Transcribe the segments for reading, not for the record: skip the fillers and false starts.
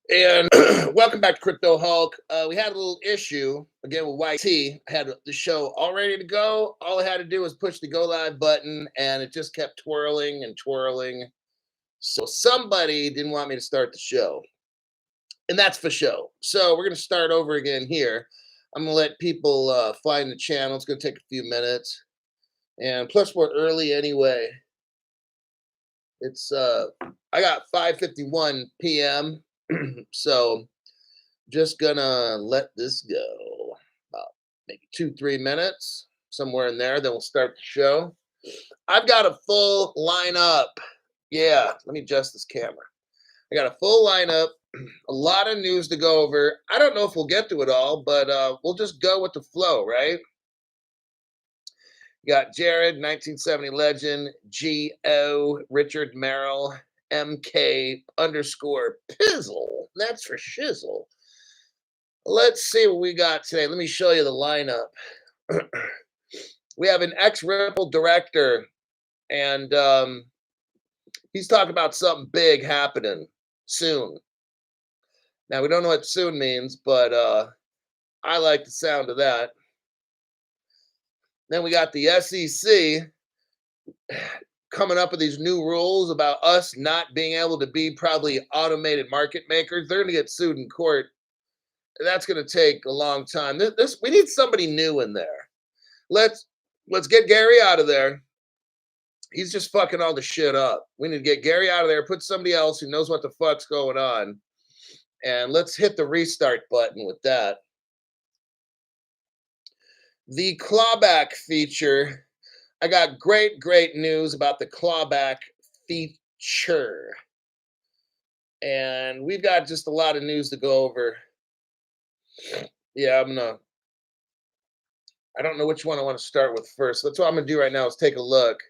And welcome back to Crypto Hulk. We had a little issue again with YT. I had the show all ready to go. All I had to do was push the go live button, and it just kept twirling and twirling. So somebody didn't want me to start the show, and that's for show. So we're gonna start over again here. I'm gonna let people find the channel. It's gonna take a few minutes, and plus we're early anyway. It's I got 5:51 p.m. So just gonna let this go about maybe 2 3 minutes somewhere in there, then we'll start the show. I've got a full lineup. Yeah, let me adjust this camera. I got a full lineup, a lot of news to go over. I don't know if we'll get to it all, but we'll just go with the flow, right? You got Jared, 1970 legend, G.O., Richard Merrill, MK underscore Pizzle. That's for shizzle. Let's see what we got today. Let me show you the lineup. We have an ex-Ripple director, and he's talking about something big happening soon. Now, we don't know what soon means, but I like the sound of that. Then we got the SEC coming up with these new rules about us not being able to be probably automated market makers. They're going to get sued in court. That's going to take a long time. This we need somebody new in there. Let's get Gary out of there. He's just fucking all the shit up. We need to get Gary out of there, put somebody else who knows what the fuck's going on, and let's hit the restart button with that. The clawback feature. I got great news about the clawback feature. And we've got just a lot of news to go over. Yeah, I don't know which one I want to start with first. That's what I'm gonna do right now is take a look.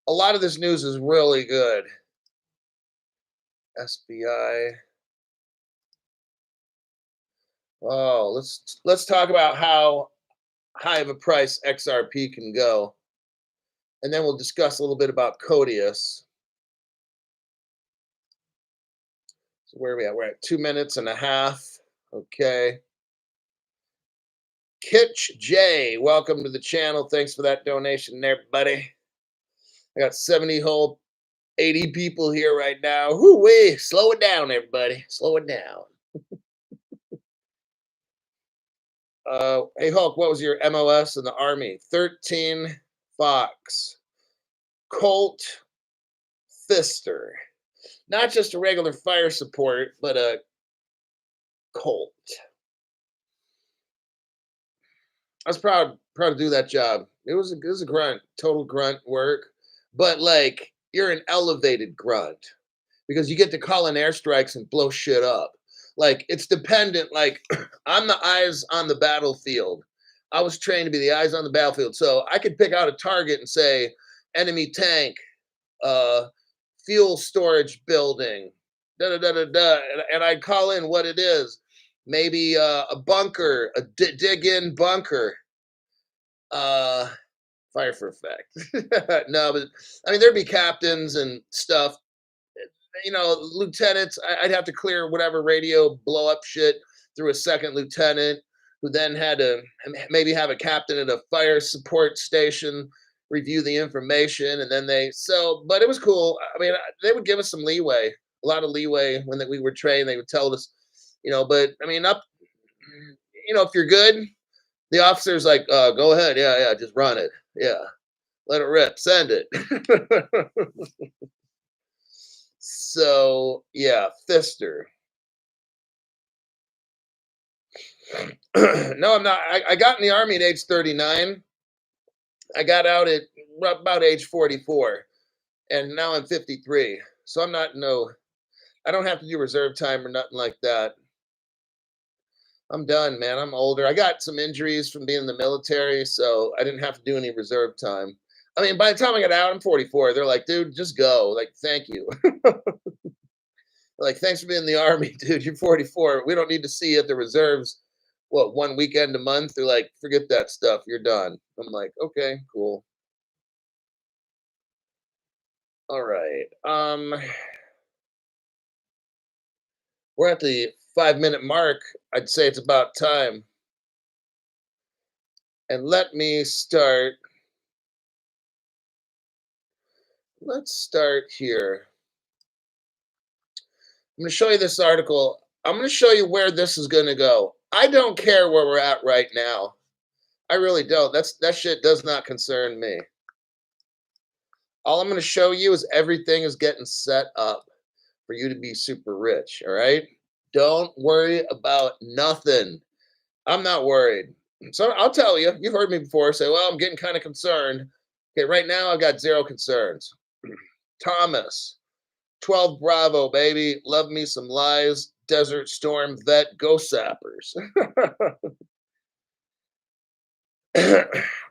A lot of this news is really good. SBI. Oh, let's talk about how high of a price XRP can go, and then we'll discuss a little bit about Codius. So where are we at? We're at 2 minutes and a half. Okay. Kitch J, welcome to the channel. Thanks for that donation there, buddy. I got 70 whole 80 people here right now. Whoo-wee, slow it down, everybody. Slow it down. Hey Hulk, what was your MOS in the Army? 13 Fox. Colt Fister. Not just a regular fire support, but a Colt. I was proud to do that job. It was a grunt, total grunt work, but like you're an elevated grunt because you get to call in airstrikes and blow shit up. Like it's dependent. Like I'm the eyes on the battlefield. I was trained to be the eyes on the battlefield, so I could pick out a target and say enemy tank, uh, fuel storage building, da da da da da, and I'd call in what it is. Maybe a bunker, a dig in bunker. Uh, fire for effect. No, but I mean there'd be captains and stuff. Lieutenants. I'd have to clear whatever radio blow up shit through a second lieutenant, who then had to maybe have a captain at a fire support station review the information, and then but it was cool. I mean, they would give us some leeway, a lot of leeway when we were trained. They would tell us, but I mean, if you're good, the officer's like, go ahead, yeah, just run it, yeah, let it rip, send it. So yeah, Fister. No, I'm not. I got in the army at age 39. I got out at about age 44, and now I'm 53. So I'm not no. I don't have to do reserve time or nothing like that. I'm done, man. I'm older. I got some injuries from being in the military, so I didn't have to do any reserve time. I mean, by the time I got out, I'm 44. They're like, dude, just go. Like, thank you. Like, thanks for being in the army, dude. You're 44. We don't need to see you at the reserves. What, one weekend a month? They're like, forget that stuff. You're done. I'm like, okay, cool. All right. We're at the 5-minute mark. I'd say it's about time. And let me start. Let's start here. I'm going to show you this article. I'm going to show you where this is going to go. I don't care where we're at right now. I really don't. That shit does not concern me. All I'm going to show you is everything is getting set up for you to be super rich. All right. Don't worry about nothing. I'm not worried. So I'll tell you, you've heard me before say, well, I'm getting kind of concerned. Okay, right now I've got zero concerns. Thomas, 12 Bravo, baby. Love me some lies. Desert Storm vet, go sappers.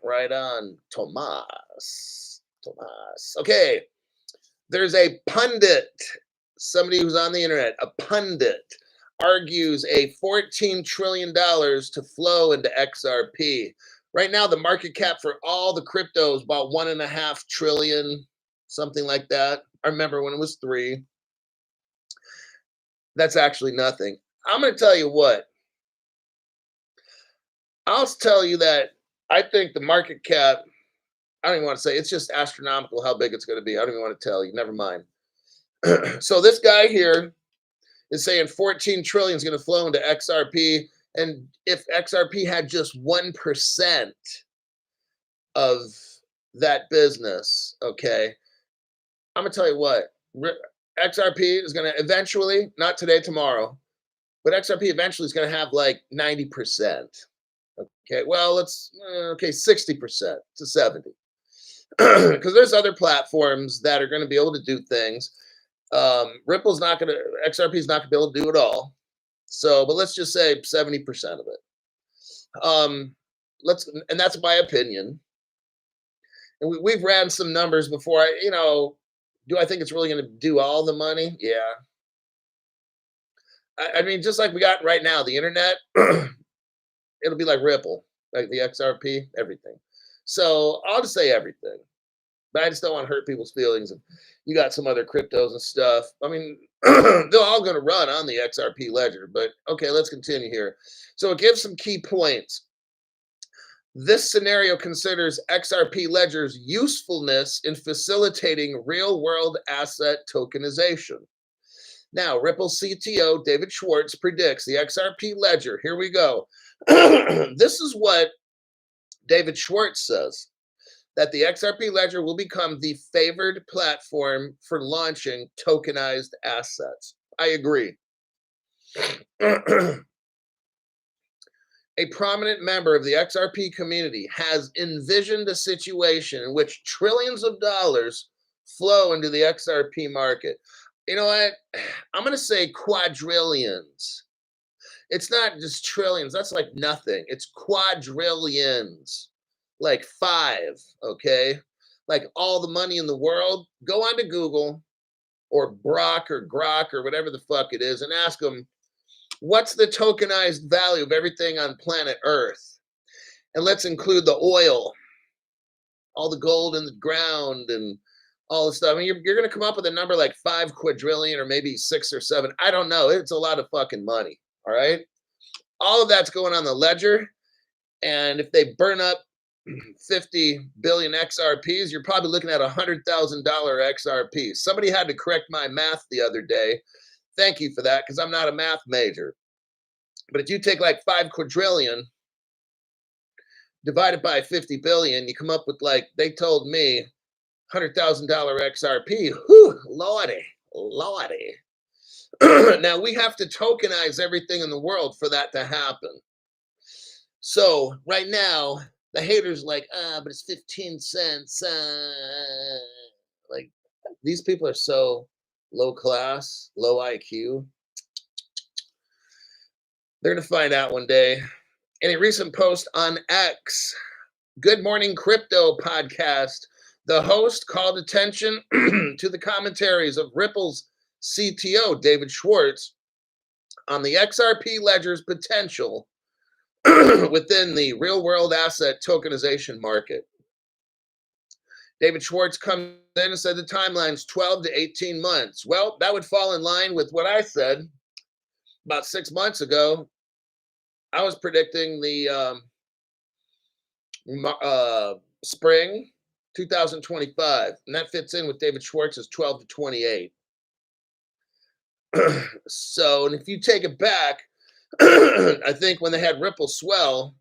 Right on, Tomas. Tomas. Okay, there's a pundit, somebody who's on the internet, a pundit argues a $14 trillion to flow into XRP. Right now, the market cap for all the cryptos about 1.5 trillion, something like that. I remember when it was 3. That's actually nothing. I'm going to tell you what. I'll tell you that I think the market cap, I don't even want to say, it's just astronomical how big it's going to be. I don't even want to tell you. Never mind. So this guy here is saying 14 trillion is going to flow into XRP. And if XRP had just 1% of that business, okay, I'm going to tell you what, XRP is going to eventually, not today, tomorrow, but XRP eventually is going to have like 90%. Okay, well, okay, 60% to 70. Because there's other platforms that are going to be able to do things. Ripple's not going to, XRP is not going to be able to do it all. So, but let's just say 70% of it. And that's my opinion. And we've ran some numbers before. Do I think it's really going to do all the money? Yeah. I mean, just like we got right now, the internet, it'll be like Ripple, like the XRP, everything. So I'll just say everything. But I just don't want to hurt people's feelings. And you got some other cryptos and stuff. I mean, they're all going to run on the XRP ledger. But okay, let's continue here. So it gives some key points. This scenario considers XRP ledger's usefulness in facilitating real-world asset tokenization. Now, Ripple CTO David Schwartz predicts the XRP ledger. Here we go. This is what David Schwartz says, that the XRP ledger will become the favored platform for launching tokenized assets. I agree. A prominent member of the XRP community has envisioned a situation in which trillions of dollars flow into the XRP market. You know what? I'm going to say quadrillions. It's not just trillions. That's like nothing. It's quadrillions. Like 5, okay? Like all the money in the world. Go onto Google or Grok or whatever the fuck it is and ask them, what's the tokenized value of everything on planet Earth? And let's include the oil, all the gold in the ground and all this stuff. I mean, you're going to come up with a number like 5 quadrillion or maybe 6 or 7. I don't know. It's a lot of fucking money, all right? All of that's going on the ledger. And if they burn up 50 billion XRPs, you're probably looking at $100,000 XRP. Somebody had to correct my math the other day. Thank you for that, because I'm not a math major. But if you take like 5 quadrillion divided by 50 billion, you come up with, like they told me, $100,000 XRP. Whew, lordy. Now we have to tokenize everything in the world for that to happen. So right now, the haters like, but it's 15 cents. Like, these people are so low class, low IQ. They're going to find out one day. In a recent post on X, Good Morning Crypto podcast, the host called attention to the commentaries of Ripple's CTO, David Schwartz, on the XRP ledger's potential within the real-world asset tokenization market. David Schwartz comes in and said the timeline's 12 to 18 months. Well, that would fall in line with what I said. about 6 months ago, I was predicting the spring 2025, and that fits in with David Schwartz's 12 to 28. So, and if you take it back, I think when they had Ripple swell,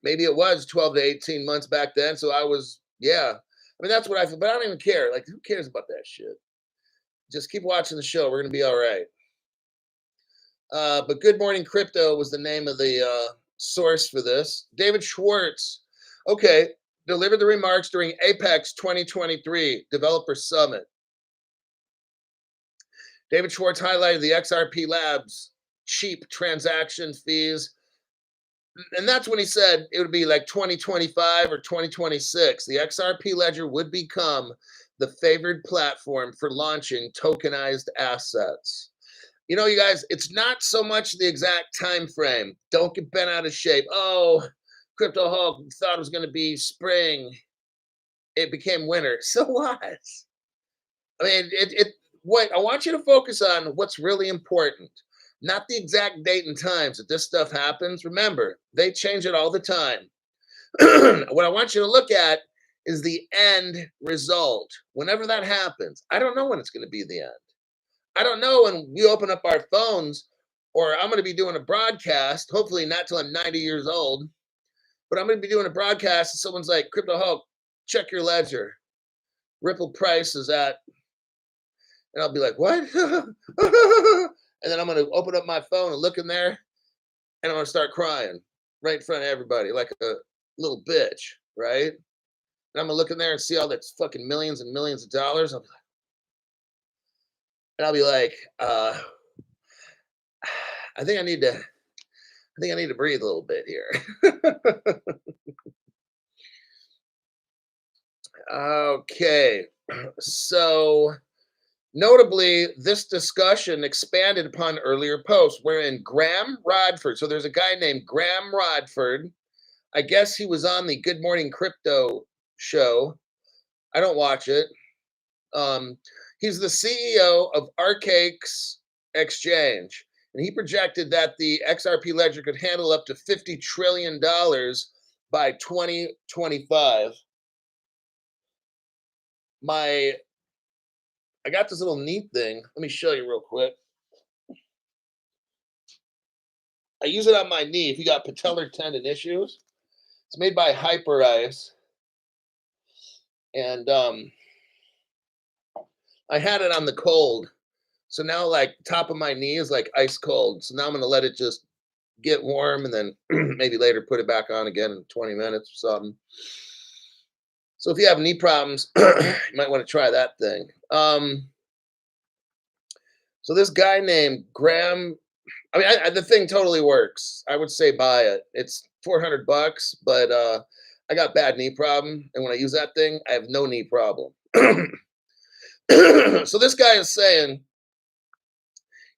maybe it was 12 to 18 months back then. So I was, yeah. I mean, that's what I feel, but I don't even care. Like, who cares about that shit? Just keep watching the show. We're going to be all right. But Good Morning Crypto was the name of the source for this. David Schwartz, okay, delivered the remarks during Apex 2023 Developer Summit. David Schwartz highlighted the XRP Labs cheap transaction fees. And that's when he said it would be like 2025 or 2026. The XRP ledger would become the favored platform for launching tokenized assets. You know, you guys, it's not so much the exact time frame. Don't get bent out of shape. Oh, Crypto Hulk thought it was going to be spring. It became winter. So what? I mean, what I want you to focus on what's really important, not the exact date and times that this stuff happens. Remember, they change it all the time. What I want you to look at is the end result. Whenever that happens, I don't know when it's going to be the end. I don't know when we open up our phones, or I'm going to be doing a broadcast, hopefully not till I'm 90 years old, but I'm going to be doing a broadcast and someone's like, Crypto Hulk, check your ledger. Ripple price is at, and I'll be like, what? And then I'm going to open up my phone and look in there, and I'm going to start crying right in front of everybody like a little bitch, right? And I'm going to look in there and see all that fucking millions and millions of dollars. I'll be like, I think I need to breathe a little bit here. Okay. So notably, this discussion expanded upon earlier posts wherein Graham Rodford, so there's a guy named Graham Rodford. I guess he was on the Good Morning Crypto show. I don't watch it. He's the CEO of Arcaix Exchange, and he projected that the XRP ledger could handle up to $50 trillion by 2025. I got this little neat thing. Let me show you real quick. I use it on my knee if you got patellar tendon issues. It's made by Hyperice. And I had it on the cold. So now like top of my knee is like ice cold. So now I'm going to let it just get warm and then maybe later put it back on again in 20 minutes or something. So if you have knee problems, you might want to try that thing. So this guy named Graham, I mean, the thing totally works. I would say buy it. It's $400, but I got bad knee problem, and when I use that thing, I have no knee problem. So this guy is saying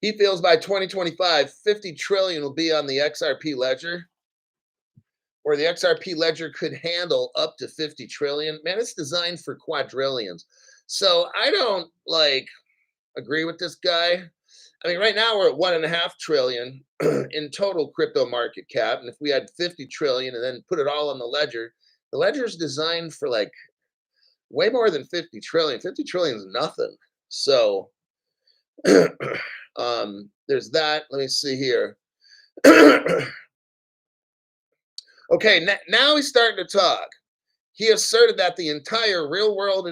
he feels by 2025, 50 trillion will be on the XRP ledger, or the XRP ledger could handle up to 50 trillion. Man, it's designed for quadrillions. So I don't agree with this guy. I mean, right now we're at 1.5 trillion in total crypto market cap. And if we had 50 trillion and then put it all on the ledger is designed for like way more than 50 trillion. 50 trillion is nothing. So there's that. Let me see here. Okay, now he's starting to talk. He asserted that the entire real world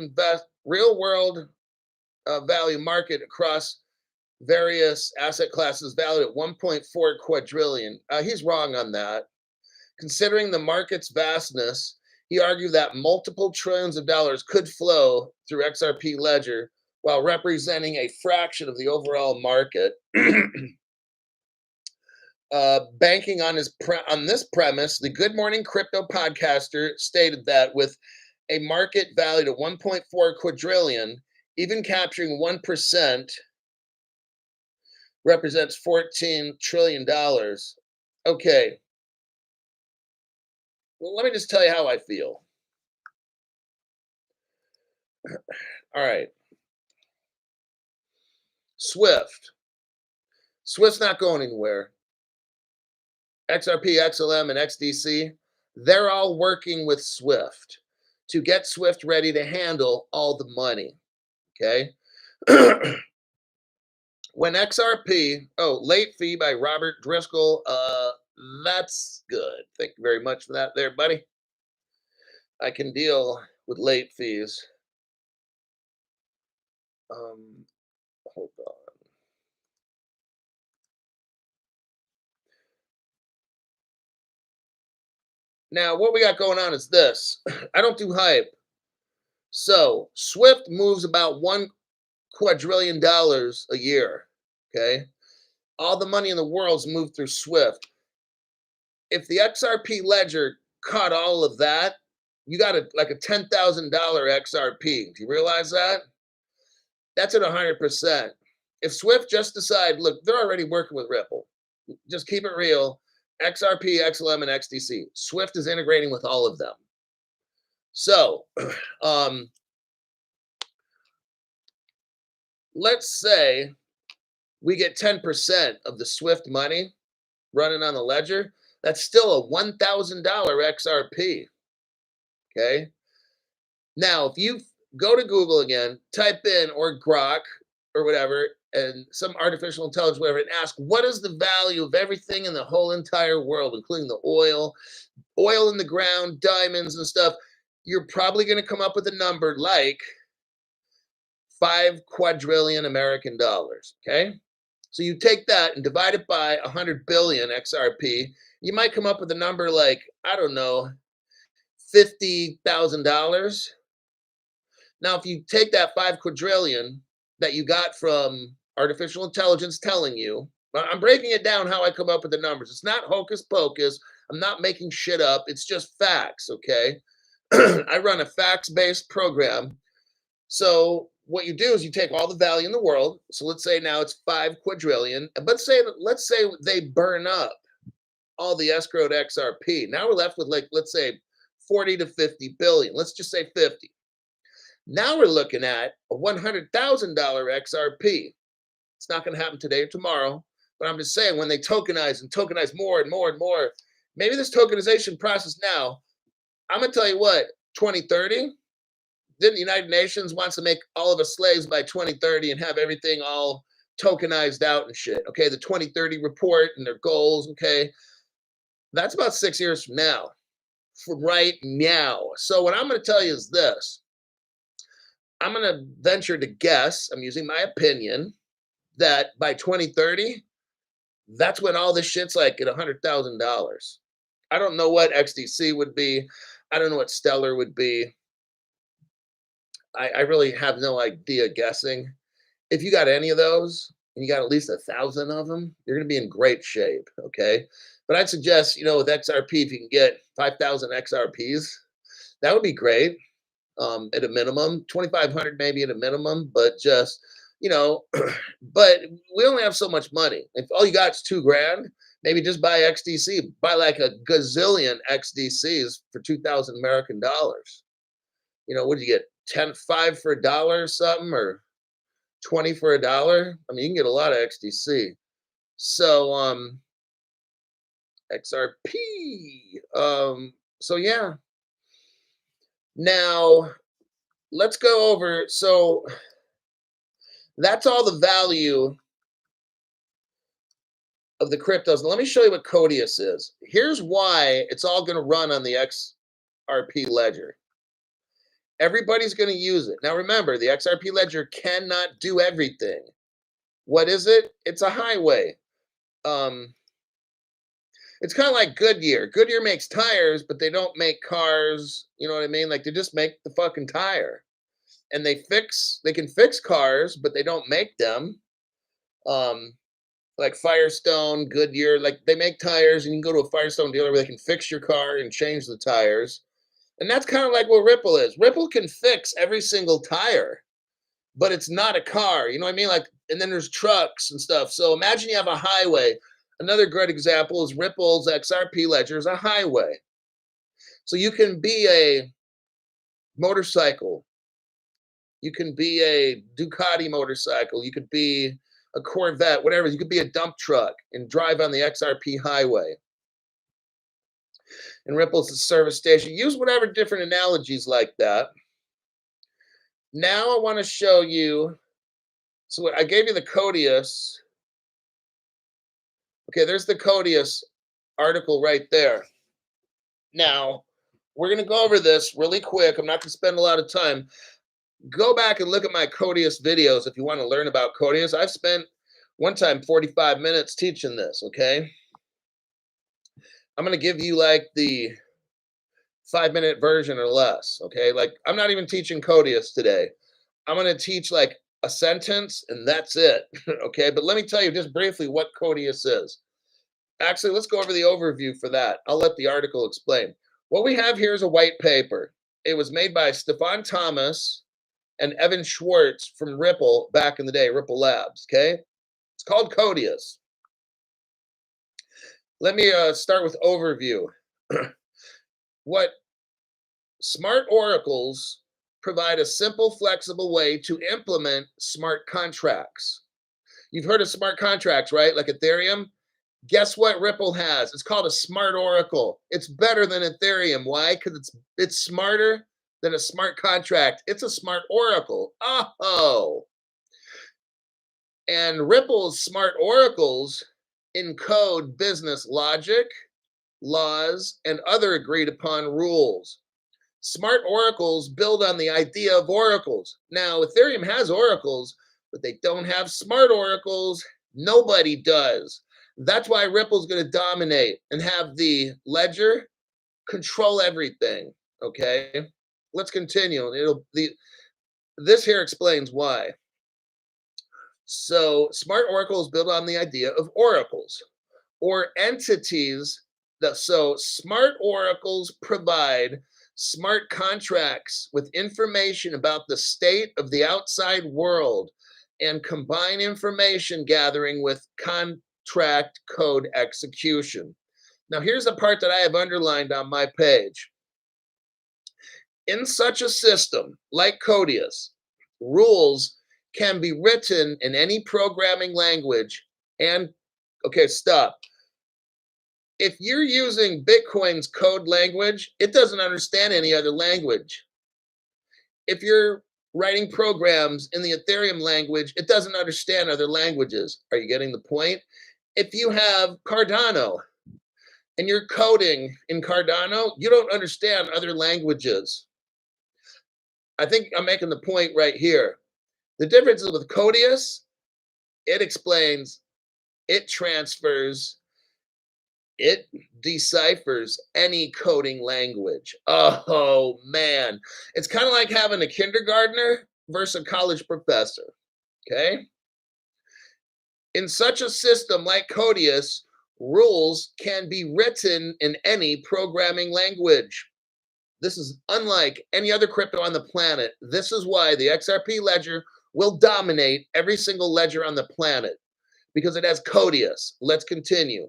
value market across various asset classes valued at 1.4 quadrillion. He's wrong on that. Considering the market's vastness, he argued that multiple trillions of dollars could flow through XRP ledger while representing a fraction of the overall market. Banking on this premise, the Good Morning Crypto podcaster stated that with a market valued at 1.4 quadrillion, even capturing 1% represents $14 trillion. Okay. Well, let me just tell you how I feel. All right. Swift. Swift's not going anywhere. XRP, XLM, and XDC, they're all working with Swift to get Swift ready to handle all the money. Okay. When XRP, late fee by Robert Driscoll. That's good. Thank you very much for that there, buddy. I can deal with late fees. Hold on. Now, what we got going on is this. I don't do hype. So Swift moves about $1 quadrillion a year. Okay. All the money in the world's moved through Swift. If the XRP ledger caught all of that, you got like a $10,000 XRP. Do you realize that? That's at 100%. If Swift just decide, look, they're already working with Ripple. Just keep it real. XRP, XLM, and XDC. Swift is integrating with all of them. So, let's say we get 10% of the Swift money running on the ledger. That's still a $1,000 XRP. Okay. Now, if you go to Google again, type in or Grok or whatever, and some artificial intelligence, whatever, and ask what is the value of everything in the whole entire world, including the oil in the ground, diamonds and stuff, you're probably going to come up with a number like 5 quadrillion American dollars. Okay. So you take that and divide it by 100 billion XRP, you might come up with a number like, I don't know, $50,000. Now, if you take that 5 quadrillion that you got from artificial intelligence telling you, I'm breaking it down how I come up with the numbers. It's not hocus pocus. I'm not making shit up. It's just facts, okay? I run a facts-based program. So what you do is you take all the value in the world. So let's say now it's 5 quadrillion. But let's say they burn up all the escrowed XRP. Now we're left with, like, let's say 40 to 50 billion. Let's just say 50. Now we're looking at a $100,000 XRP. It's not going to happen today or tomorrow, but I'm just saying when they tokenize and tokenize more and more and more, maybe this tokenization process now, I'm going to tell you what, 2030, then the United Nations wants to make all of us slaves by 2030 and have everything all tokenized out and shit. Okay, the 2030 report and their goals, okay, that's about 6 years from now, from right now. So what I'm going to tell you is this. I'm going to venture to guess, I'm using my opinion, that by 2030, that's when all this shit's like at $100,000. I don't know what XDC would be. I don't know what Stellar would be. I really have no idea guessing. If you got any of those, and you got at least 1,000 of them, you're going to be in great shape, okay? But I'd suggest, with XRP, if you can get 5,000 XRPs, that would be great. At a minimum, 2,500 maybe at a minimum, but just, but we only have so much money. If all you got is $2,000, maybe just buy XDC, buy like a gazillion XDCs for 2,000 American dollars. What do you get? 5 for $1 or something, or 20 for $1? I mean, you can get a lot of XDC. So, XRP. So yeah. Now, let's go over. So that's all the value of the cryptos. Now, let me show you what Codius is. Here's why it's all going to run on the XRP ledger. Everybody's going to use it. Now, remember, the XRP ledger cannot do everything. What is it? It's a highway. It's kind of like Goodyear. Goodyear makes tires, but they don't make cars. You know what I mean? Like, they just make the fucking tire. And they can fix cars, but they don't make them. Like Firestone, Goodyear, like they make tires, and you can go to a Firestone dealer where they can fix your car and change the tires. And that's kind of like what Ripple is. Ripple can fix every single tire, but it's not a car. You know what I mean? Like, and then there's trucks and stuff. So imagine you have a highway. Another great example is Ripple's XRP ledger is a highway. So you can be a motorcycle. You can be a Ducati motorcycle. You could be a Corvette, whatever. You could be a dump truck and drive on the XRP highway. And Ripple's a service station. Use whatever different analogies like that. Now I want to show you. So I gave you the Codius. Okay, there's the Codius article right there. Now, we're going to go over this really quick. I'm not going to spend a lot of time. Go back and look at my Codius videos if you want to learn about Codius. I've spent one time 45 minutes teaching this, okay? I'm going to give you like the 5-minute version or less, okay? Like, I'm not even teaching Codius today. I'm going to teach like a sentence and that's it, okay? But let me tell you just briefly what Codius is. Actually, let's go over the overview for that. I'll let the article explain. What we have here is a white paper. It was made by Stefan Thomas and Evan Schwartz from Ripple back in the day, Ripple Labs, okay? It's called Codius. Let me start with overview. What smart oracles provide a simple, flexible way to implement smart contracts. You've heard of smart contracts, right? Like Ethereum. Guess what Ripple has? It's called a smart oracle. It's better than Ethereum. Why? Because it's smarter than a smart contract. It's a smart oracle. Oh. And Ripple's smart oracles encode business logic, laws, and other agreed upon rules. Smart oracles build on the idea of oracles. Now, Ethereum has oracles, but they don't have smart oracles. Nobody does. That's why Ripple's going to dominate and have the ledger control everything. Okay, let's continue. This here explains why. So, smart oracles build on the idea of oracles or entities. So, smart oracles provide smart contracts with information about the state of the outside world and combine information gathering with contract code execution. Now, here's the part that I have underlined on my page. In such a system, like Codius, rules can be written in any programming language and, okay, stop. If you're using Bitcoin's code language, it doesn't understand any other language. If you're writing programs in the Ethereum language, it doesn't understand other languages. Are you getting the point? If you have Cardano and you're coding in Cardano, you don't understand other languages. I think I'm making the point right here. The difference is with Codius, it explains, it transfers, it deciphers any coding language. Oh, man. It's kind of like having a kindergartner versus a college professor, okay? In such a system like Codius, rules can be written in any programming language. This is unlike any other crypto on the planet. This is why the XRP ledger will dominate every single ledger on the planet, because it has Codius. Let's continue.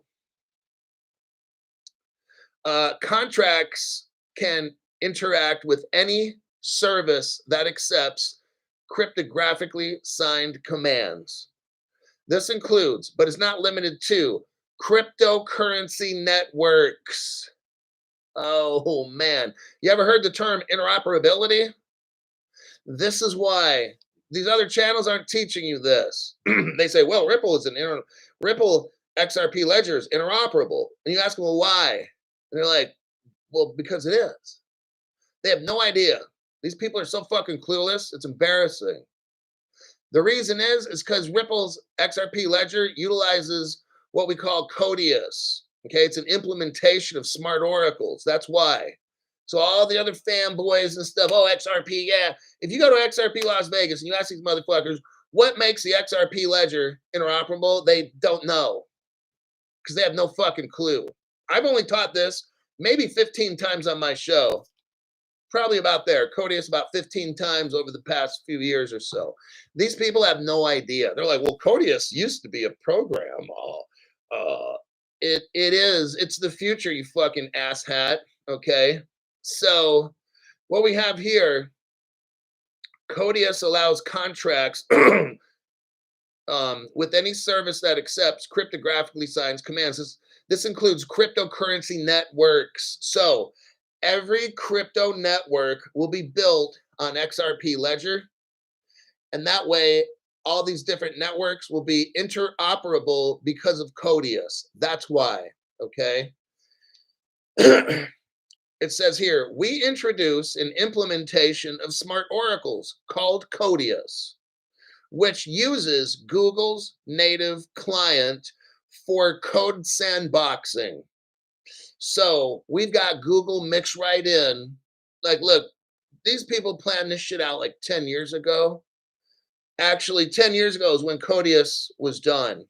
Contracts can interact with any service that accepts cryptographically signed commands. This includes, but is not limited to, cryptocurrency networks. Oh, man. You ever heard the term interoperability? This is why these other channels aren't teaching you this. They say, well, Ripple XRP ledger is interoperable. And you ask them, well, why? And they're like, well, because it is. They have no idea. These people are so fucking clueless. It's embarrassing. The reason is because Ripple's XRP ledger utilizes what we call Codius. Okay, it's an implementation of smart oracles. That's why. So all the other fanboys and stuff, oh, XRP, yeah. If you go to XRP Las Vegas and you ask these motherfuckers, what makes the XRP ledger interoperable? They don't know because they have no fucking clue. I've only taught this maybe 15 times on my show. Probably about there. Codius about 15 times over the past few years or so. These people have no idea. They're like, well, Codius used to be a program. It is. It's the future, you fucking asshat. Okay? So what we have here, Codius allows contracts with any service that accepts cryptographically signed commands. This includes cryptocurrency networks. So every crypto network will be built on XRP Ledger. And that way, all these different networks will be interoperable because of Codius. That's why, okay? It says here, we introduce an implementation of smart oracles called Codius, which uses Google's native client for code sandboxing. So we've got Google mixed right in. Like, look, these people planned this shit out like 10 years ago. Actually, 10 years ago is when Codius was done.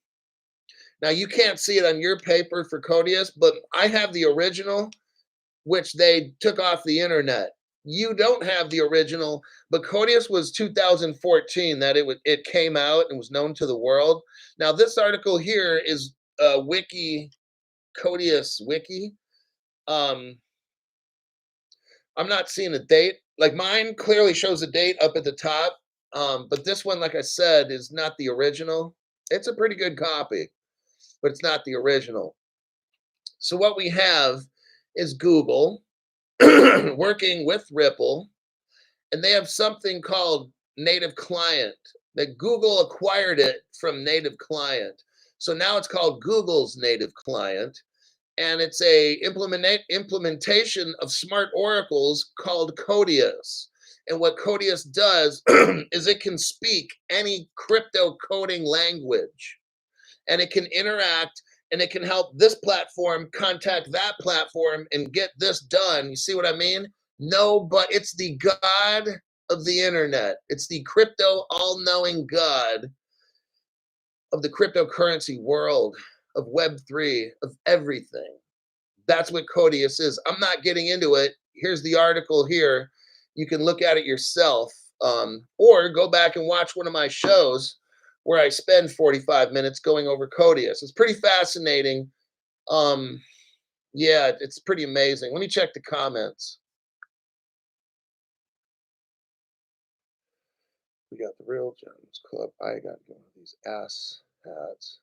Now, you can't see it on your paper for Codius, but I have the original, which they took off the internet. You don't have the original, but Codius was 2014 that it came out and was known to the world. Now, this article here is wiki, Codius wiki. I'm not seeing a date. Like mine clearly shows a date up at the top, but this one, like I said, is not the original. It's a pretty good copy, but it's not the original. So what we have is Google working with Ripple, and they have something called native client that Google acquired it from native client. So now it's called Google's native client, and it's a implementation of smart oracles called Codius. And what Codius does is it can speak any crypto coding language, and it can interact, and it can help this platform contact that platform and get this done. You see what I mean? No, but it's the God of the internet. It's the crypto all-knowing God of the cryptocurrency world, of Web3, of everything. That's what Codius is. I'm not getting into it. Here's the article here. You can look at it yourself, or go back and watch one of my shows where I spend 45 minutes going over Codius. It's pretty fascinating. Yeah, it's pretty amazing. Let me check the comments. We got the Real Gems Club. I got one of these ass hats.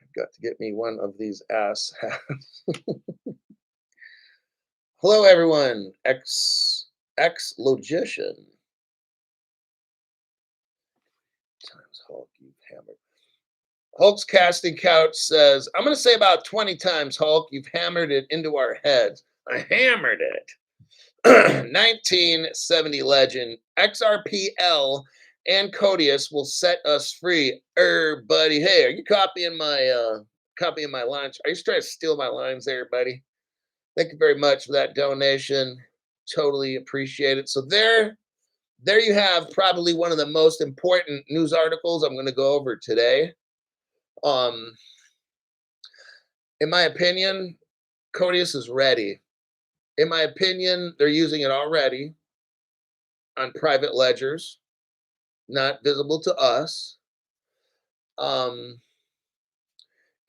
I've got to get me one of these ass hats. Hello, everyone. Logician. Times Hulk, you've hammered. Hulk's casting couch says, I'm going to say about 20 times, Hulk, you've hammered it into our heads. I hammered it. 1970 legend, XRPL and Codius will set us free. Buddy. Hey, are you copying my lines? Are you trying to steal my lines there, buddy? Thank you very much for that donation. Totally appreciate it. So there you have probably one of the most important news articles I'm going to go over today. In my opinion, Codius is ready. In my opinion, they're using it already on private ledgers, not visible to us. And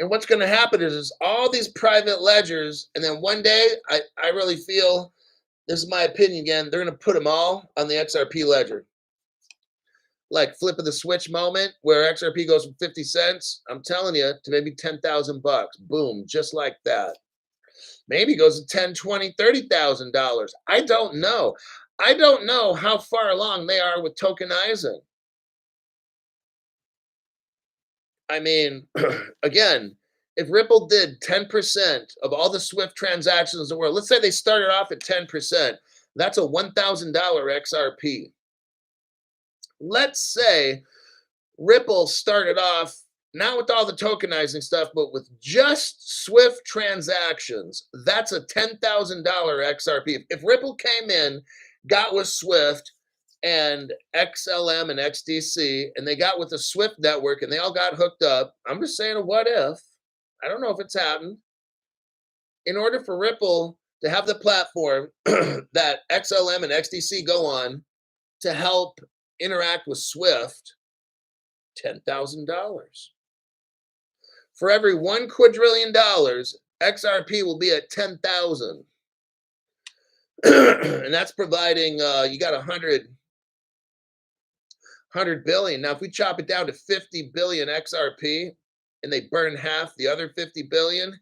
what's going to happen is all these private ledgers, and then one day, I really feel, this is my opinion again, they're going to put them all on the XRP ledger. Like flip of the switch moment where XRP goes from 50 cents, I'm telling you, to maybe 10,000 bucks. Boom, just like that. Maybe it goes to 10, 20, $30,000. I don't know. I don't know how far along they are with tokenizing. I mean, again, if Ripple did 10% of all the Swift transactions in the world, let's say they started off at 10%, that's a $1,000 XRP. Let's say Ripple started off not with all the tokenizing stuff, but with just Swift transactions. That's a $10,000 XRP. If Ripple came in, got with Swift and XLM and XDC, and they got with the Swift network and they all got hooked up, I'm just saying a what if. I don't know if it's happened. In order for Ripple to have the platform that XLM and XDC go on to help interact with Swift, $10,000. For every $1 quadrillion, XRP will be at 10,000. And that's providing, you got 100 100 billion. Now, if we chop it down to 50 billion XRP and they burn half the other 50 billion,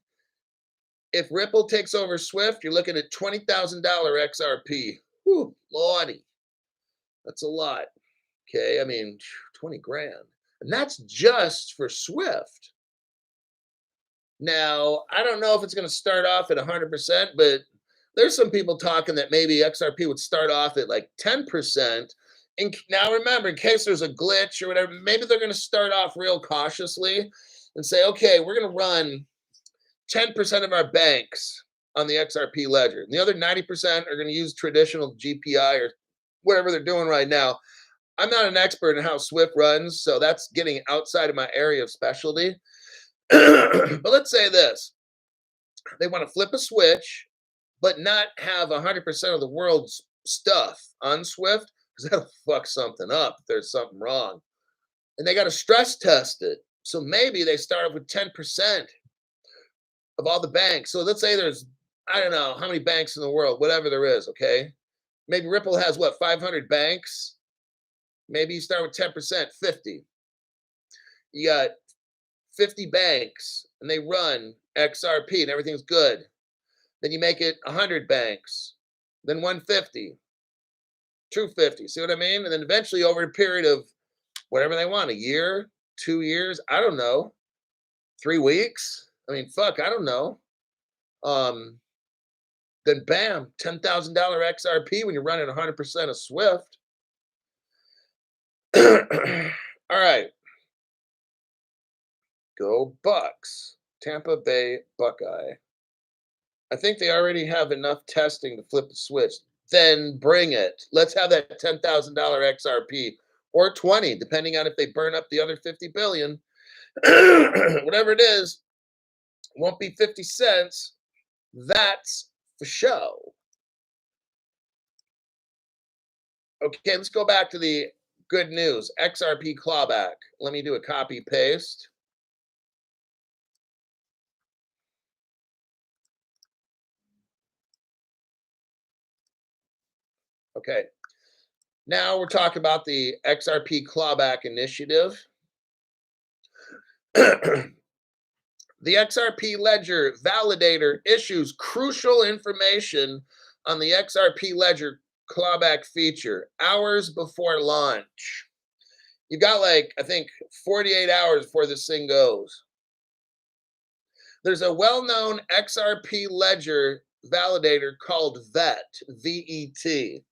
if Ripple takes over Swift, you're looking at $20,000 XRP. Whew, lordy. That's a lot. Okay, I mean, 20 grand. And that's just for Swift. Now, I don't know if it's going to start off at 100%, but there's some people talking that maybe XRP would start off at like 10%. And now remember, in case there's a glitch or whatever, maybe they're going to start off real cautiously and say, okay, we're going to run 10% of our banks on the XRP ledger. And the other 90% are going to use traditional GPI or whatever they're doing right now. I'm not an expert in how Swift runs, so that's getting outside of my area of specialty. But let's say this. They want to flip a switch, but not have 100% of the world's stuff on Swift, because that'll fuck something up if there's something wrong. And they got to stress test it. So maybe they start off with 10% of all the banks. So let's say there's, I don't know how many banks in the world, whatever there is, okay? Maybe Ripple has what, 500 banks? Maybe you start with 10%, 50. You got 50 banks and they run XRP and everything's good. Then you make it 100 banks, then 150, 250. See what I mean? And then eventually over a period of whatever they want, a year, 2 years, I don't know, 3 weeks. I mean, fuck, I don't know. Then bam, $10,000 XRP when you're running 100% of Swift. All right. Go Bucks. Tampa Bay Buckeye. I think they already have enough testing to flip the switch. Then bring it. Let's have that $10,000 XRP or 20, depending on if they burn up the other 50 billion. Whatever it is, won't be 50 cents. That's for show. Okay, let's go back to the good news. XRP clawback. Let me do a copy paste. Okay. Now we're talking about the XRP clawback initiative. The XRP ledger validator issues crucial information on the XRP ledger clawback feature hours before launch. You've got like, I think, 48 hours before this thing goes. There's a well-known XRP ledger validator called VET, V-E-T.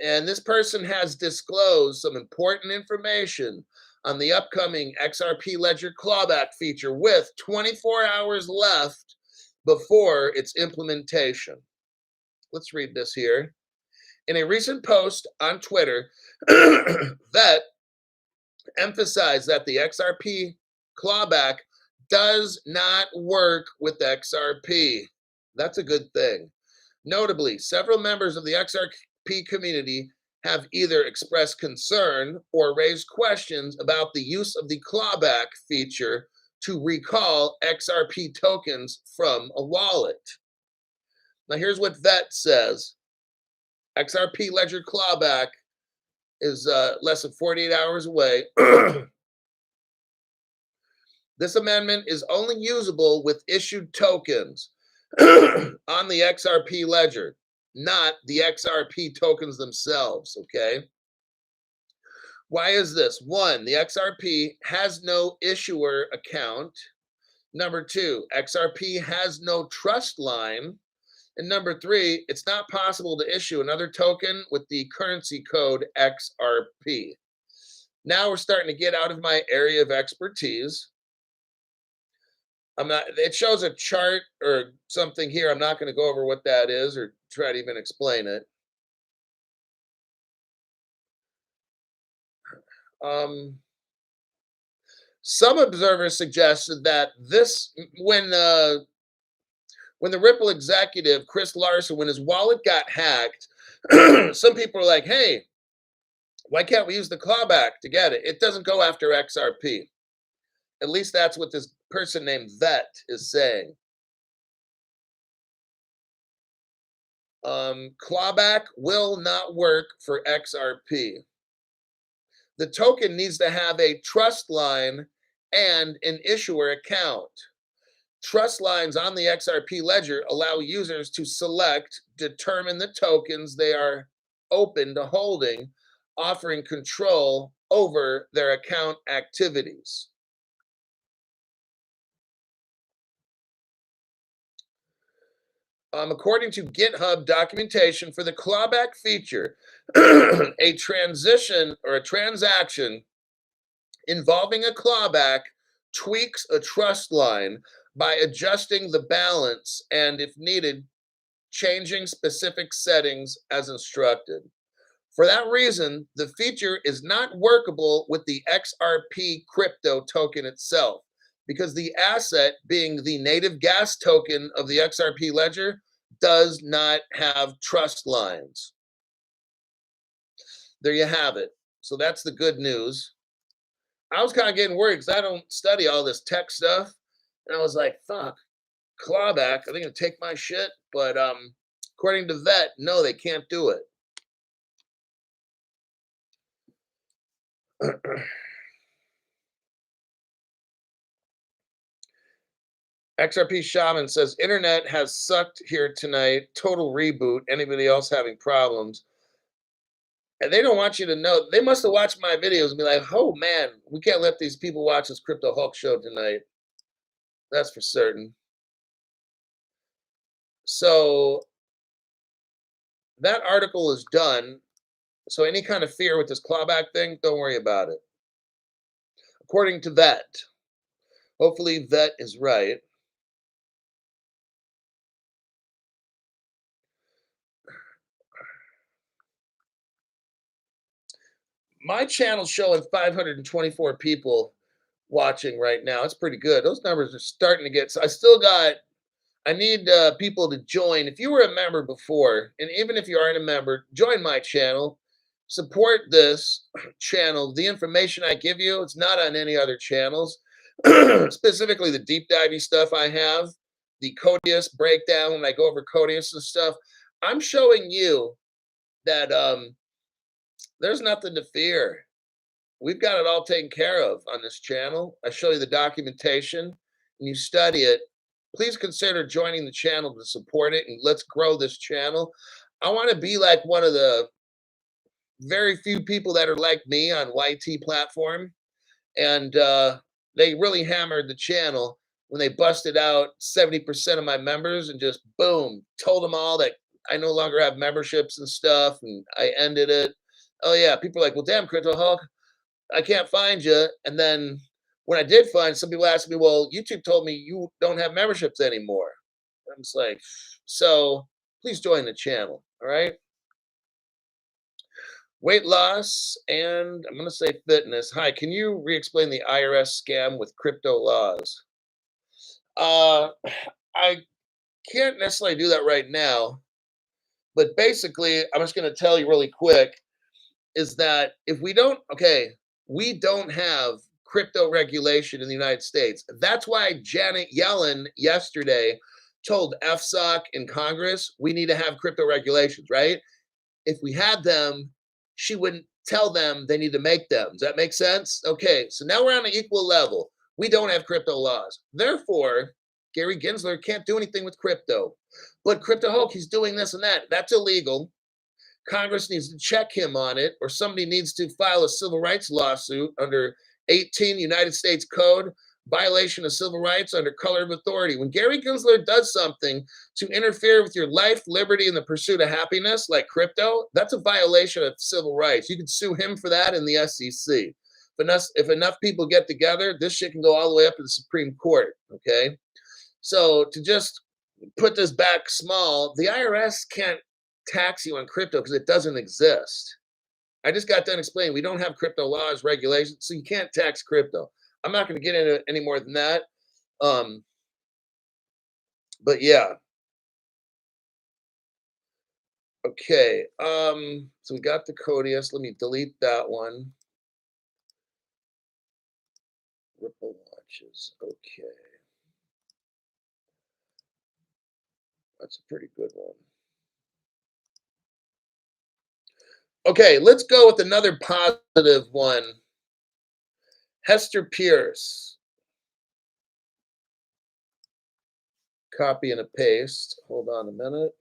And this person has disclosed some important information on the upcoming XRP ledger clawback feature with 24 hours left before its implementation. Let's read this here. In a recent post on Twitter, VET emphasized that the XRP clawback does not work with XRP. That's a good thing. Notably, several members of the XRP community have either expressed concern or raised questions about the use of the clawback feature to recall XRP tokens from a wallet. Now, here's what VET says. XRP ledger clawback is less than 48 hours away. This amendment is only usable with issued tokens on the XRP ledger, not the XRP tokens themselves, okay? Why is this? One, the XRP has no issuer account. Number two, XRP has no trust line. And number three, it's not possible to issue another token with the currency code XRP. Now we're starting to get out of my area of expertise. It shows a chart or something here. I'm not going to go over what that is or try to even explain it. Some observers suggested that when the Ripple executive, Chris Larson, when his wallet got hacked, some people were like, hey, why can't we use the clawback to get it? It doesn't go after XRP. At least that's what this person named VET is saying. Clawback will not work for XRP. the token needs to have a trust line and an issuer account. Trust lines on the XRP ledger allow users to select, determine the tokens they are open to holding, offering control over their account activities. According to GitHub documentation for the clawback feature, a transition or a transaction involving a clawback tweaks a trust line by adjusting the balance and, if needed, changing specific settings as instructed. For that reason, the feature is not workable with the XRP crypto token itself, because the asset, being the native gas token of the XRP ledger, does not have trust lines. There you have it. So that's the good news. I was kind of getting worried because I don't study all this tech stuff. And I was like, fuck, clawback, are they going to take my shit? But according to Vet, no, they can't do it. XRP Shaman says, internet has sucked here tonight. Total reboot. Anybody else having problems? And they don't want you to know. They must have watched my videos and be like, oh, man, we can't let these people watch this Crypto Hulk show tonight. That's for certain. So that article is done. So any kind of fear with this clawback thing, don't worry about it. According to Vet. Hopefully Vet is right. My channel's showing 524 people watching right now. It's pretty good. Those numbers are starting to get. So I need people to join. If you were a member before, and even if you aren't a member, join my channel. Support this channel. The information I give you, it's not on any other channels. Specifically, the deep divey stuff I have, the Codius breakdown when I go over Codius and stuff. I'm showing you that there's nothing to fear. We've got it all taken care of on this channel. I show you the documentation and you study it. Please consider joining the channel to support it, and let's grow this channel. I want to be like one of the very few people that are like me on YT platform. And they really hammered the channel when they busted out 70% of my members and just boom, told them all that I no longer have memberships and stuff, and I ended it. Oh yeah, people are like, well, damn, Crypto Hulk, I can't find you. And then when I did find, some people asked me, well, YouTube told me you don't have memberships anymore. I'm just like, so please join the channel. All right. Weight loss, and I'm going to say fitness. Hi, can you re-explain the IRS scam with crypto laws? I can't necessarily do that right now, but basically, I'm just going to tell you really quick is that if we don't, we don't have crypto regulation in the United States. That's why Janet Yellen yesterday told FSOC in Congress, we need to have crypto regulations, right? If we had them, she wouldn't tell them they need to make them. Does that make sense? Okay, so now we're on an equal level. We don't have crypto laws. Therefore, Gary Gensler can't do anything with crypto. But Crypto Hulk, he's doing this and that. That's illegal. Congress needs to check him on it, or somebody needs to file a civil rights lawsuit under 18 United States Code, violation of civil rights under color of authority. When Gary Gensler does something to interfere with your life, liberty, and the pursuit of happiness, like crypto, that's a violation of civil rights. You can sue him for that in the SEC. If enough people get together, this shit can go all the way up to the Supreme Court, okay? So to just put this back small, the IRS can't tax you on crypto because it doesn't exist. I just got done explaining we don't have crypto laws, regulations, so you can't tax crypto. I'm not going to get into it any more than that. But yeah. Okay. So we got the Codius. Let me delete that one. Ripple watches. Okay. That's a pretty good one. Okay, let's go with another positive one. Hester Pierce. Copy and a paste. Hold on a minute.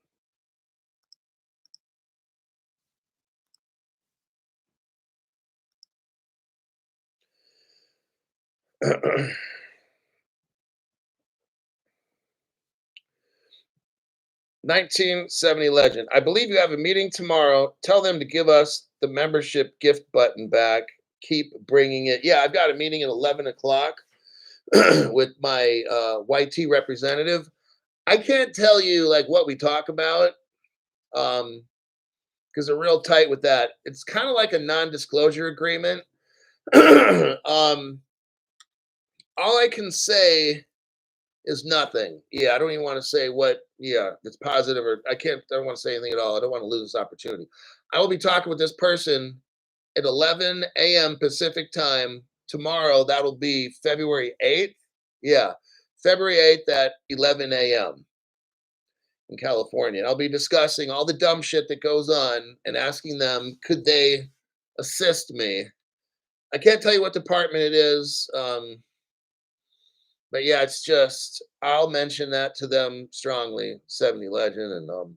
(1970) legend. I believe you have a meeting tomorrow. Tell them to give us the membership gift button back. Keep bringing it. Yeah, I've got a meeting at 11 o'clock with my YT representative. I can't tell you like what we talk about because they're real tight with that. It's kind of like a non-disclosure agreement. um, all I can say is nothing. Yeah, I don't even want to say what. Yeah, it's positive or I can't. I don't want to say anything at all. I don't want to lose this opportunity. I will be talking with this person at 11 a.m. Pacific time tomorrow. That'll be February 8th. Yeah, February 8th at 11 a.m. in California. I'll be discussing all the dumb shit that goes on and asking them, could they assist me? I can't tell you what department it is. But yeah, it's just I'll mention that to them strongly, 70 legend. And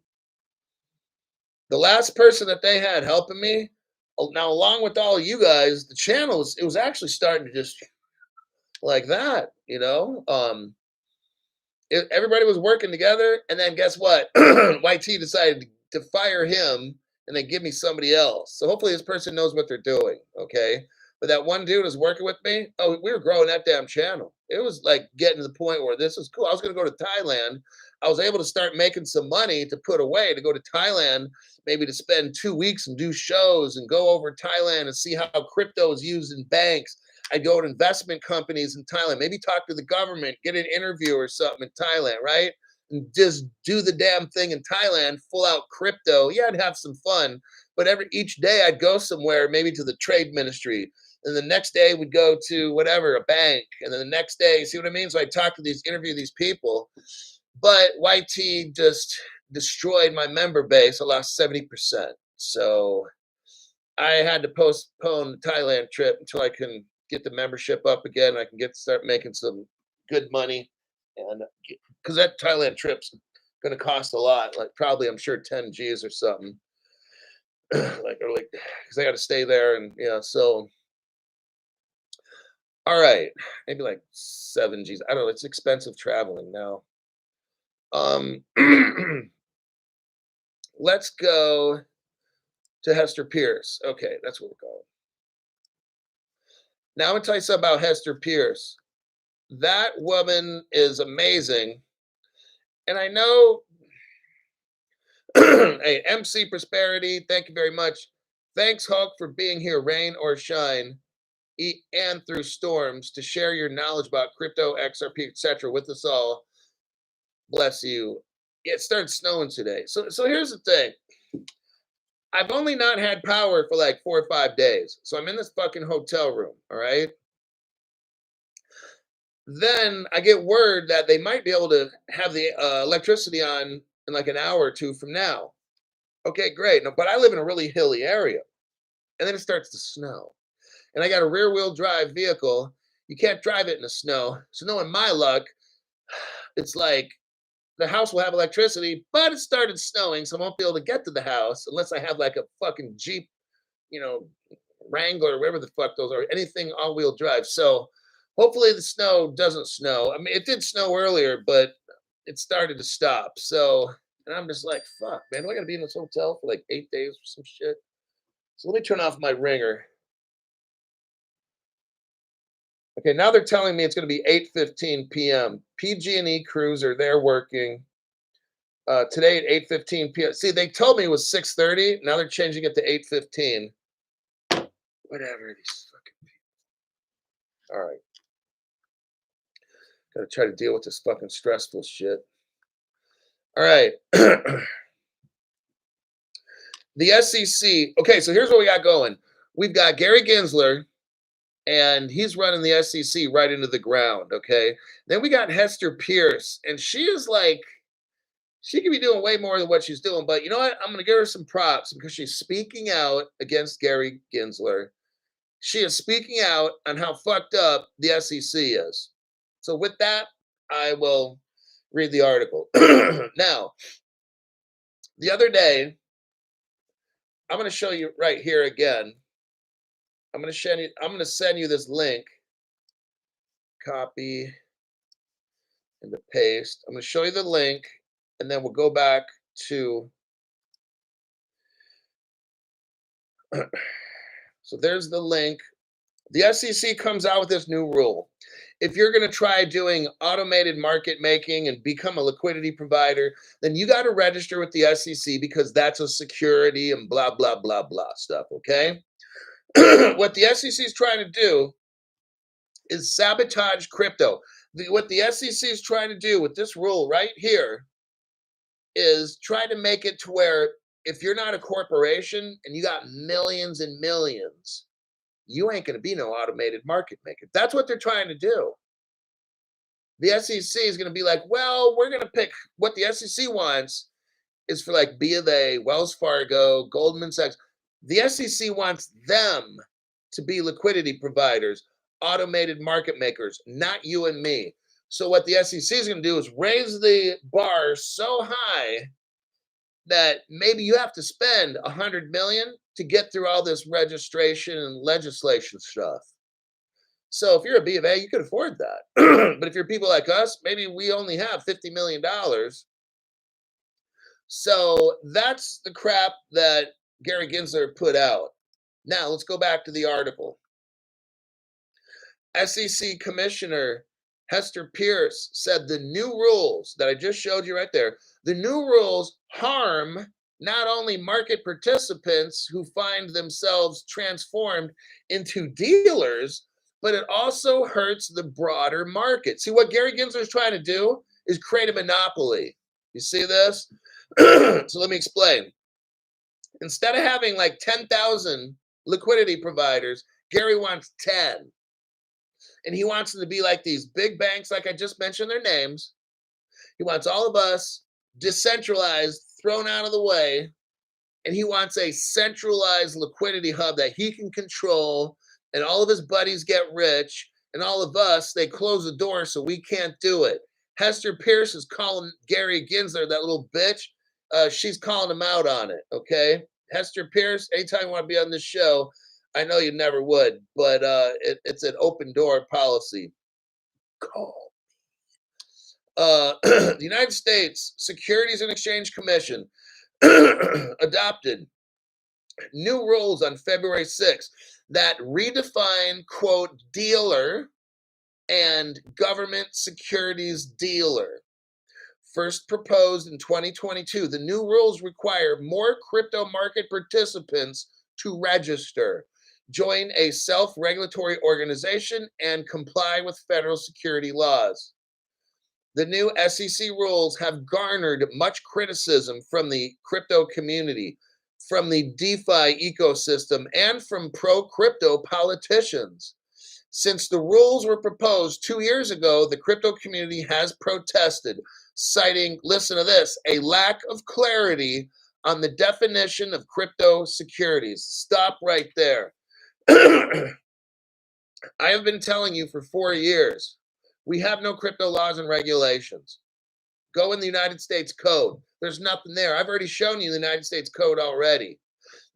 the last person that they had helping me, now along with all you guys, the channels, it was actually starting to just like that, you know. Everybody was working together, and then guess what? YT decided to fire him and then give me somebody else. So hopefully this person knows what they're doing. Okay. But that one dude was working with me. Oh, we were growing that damn channel. It was like getting to the point where this is cool. I was going to go to Thailand. I was able to start making some money to put away to go to Thailand, maybe to spend 2 weeks and do shows and go over Thailand and see how crypto is used in banks. I'd go to investment companies in Thailand, maybe talk to the government, get an interview or something in Thailand, right? And just do the damn thing in Thailand, full out crypto. Yeah, I'd have some fun. But each day I'd go somewhere, maybe to the trade ministry. And the next day we'd go to whatever, a bank. And then the next day, see what I mean? So I talk to interview these people. But YT just destroyed my member base. I lost 70%. So I had to postpone the Thailand trip until I can get the membership up again. I can start making some good money, and because that Thailand trip's going to cost a lot, like probably I'm sure 10 G's or something, like because I got to stay there and yeah. So all right, maybe like 7 G's. I don't know. It's expensive traveling now. Um, let's go to Hester Pierce. Okay, that's what we're going. Now I'm gonna tell you something about Hester Pierce. That woman is amazing. And I know, hey, MC Prosperity, thank you very much. Thanks, Hulk, for being here, rain or shine, and through storms, to share your knowledge about crypto, XRP, etc. with us all. Bless you. Yeah, it started snowing today. So here's the thing. I've only not had power for like 4 or 5 days. So I'm in this fucking hotel room, all right? Then I get word that they might be able to have the electricity on in like an hour or two from now. Okay, great. No, but I live in a really hilly area, and then it starts to snow, and I got a rear-wheel drive vehicle. You can't drive it in the snow. So, knowing my luck, it's like the house will have electricity, but it started snowing, so I won't be able to get to the house unless I have like a fucking Jeep, you know, Wrangler, whatever the fuck those are, anything all-wheel drive. So hopefully the snow doesn't snow. I mean, it did snow earlier, but it started to stop. So, and I'm just like, fuck, man, do I gotta be in this hotel for like 8 days or some shit? So let me turn off my ringer. Okay, now they're telling me it's gonna be 8:15 p.m. PG&E crews are there working. Today at 8:15 p.m. See, they told me it was 6:30. Now they're changing it to 8:15. Whatever. These fucking. All right. Gotta try to deal with this fucking stressful shit. All right. The SEC. Okay, so here's what we got going. We've got Gary Gensler, and he's running the SEC right into the ground. Okay. Then we got Hester Pierce, and she is like She could be doing way more than what she's doing, but you know what? I'm going to give her some props because she's speaking out against Gary Gensler. She is speaking out on how fucked up the SEC is. So with that, I will read the article. Now, the other day, I'm going to show you right here again. I'm going to send you this link. Copy and paste. I'm going to show you the link, and then we'll go back to. So there's the link. The SEC comes out with this new rule. If you're going to try doing automated market making and become a liquidity provider, then you got to register with the SEC because that's a security and blah, blah, blah, blah stuff, okay? What the SEC is trying to do is sabotage crypto. What the SEC is trying to do with this rule right here is try to make it to where if you're not a corporation and you got millions and millions, you ain't going to be no automated market maker. That's what they're trying to do. The SEC is going to be like, well, we're going to pick what the SEC wants is for like B of A, Wells Fargo, Goldman Sachs. The SEC wants them to be liquidity providers, automated market makers, not you and me. So what the SEC is going to do is raise the bar so high that maybe you have to spend $100 million to get through all this registration and legislation stuff. So if you're a B of A, you could afford that. But if you're people like us, maybe we only have $50 million. So that's the crap that Gary Gensler put out. Now let's go back to the article. SEC Commissioner Hester Pierce said the new rules that I just showed you right there, the new rules harm not only market participants who find themselves transformed into dealers, but it also hurts the broader market. See, what Gary Gensler is trying to do is create a monopoly. You see this? So let me explain. Instead of having like 10,000 liquidity providers, Gary wants 10. And he wants them to be like these big banks, like I just mentioned their names. He wants all of us decentralized, thrown out of the way. And he wants a centralized liquidity hub that he can control. And all of his buddies get rich. And all of us, they close the door so we can't do it. Hester Pierce is calling Gary Gensler, that little bitch. She's calling him out on it, okay? Hester Pierce, anytime you want to be on this show, I know you never would, but it's an open door policy. Call. The United States Securities and Exchange Commission adopted new rules on February 6th that redefine, quote, dealer and government securities dealer. First proposed in 2022, the new rules require more crypto market participants to register, join a self-regulatory organization, and comply with federal security laws. The new SEC rules have garnered much criticism from the crypto community, from the DeFi ecosystem, and from pro-crypto politicians. Since the rules were proposed 2 years ago, the crypto community has protested, citing, listen to this, a lack of clarity on the definition of crypto securities. Stop right there. I have been telling you for 4 years, we have no crypto laws and regulations. Go in the United States Code. There's nothing there. I've already shown you the United States Code already.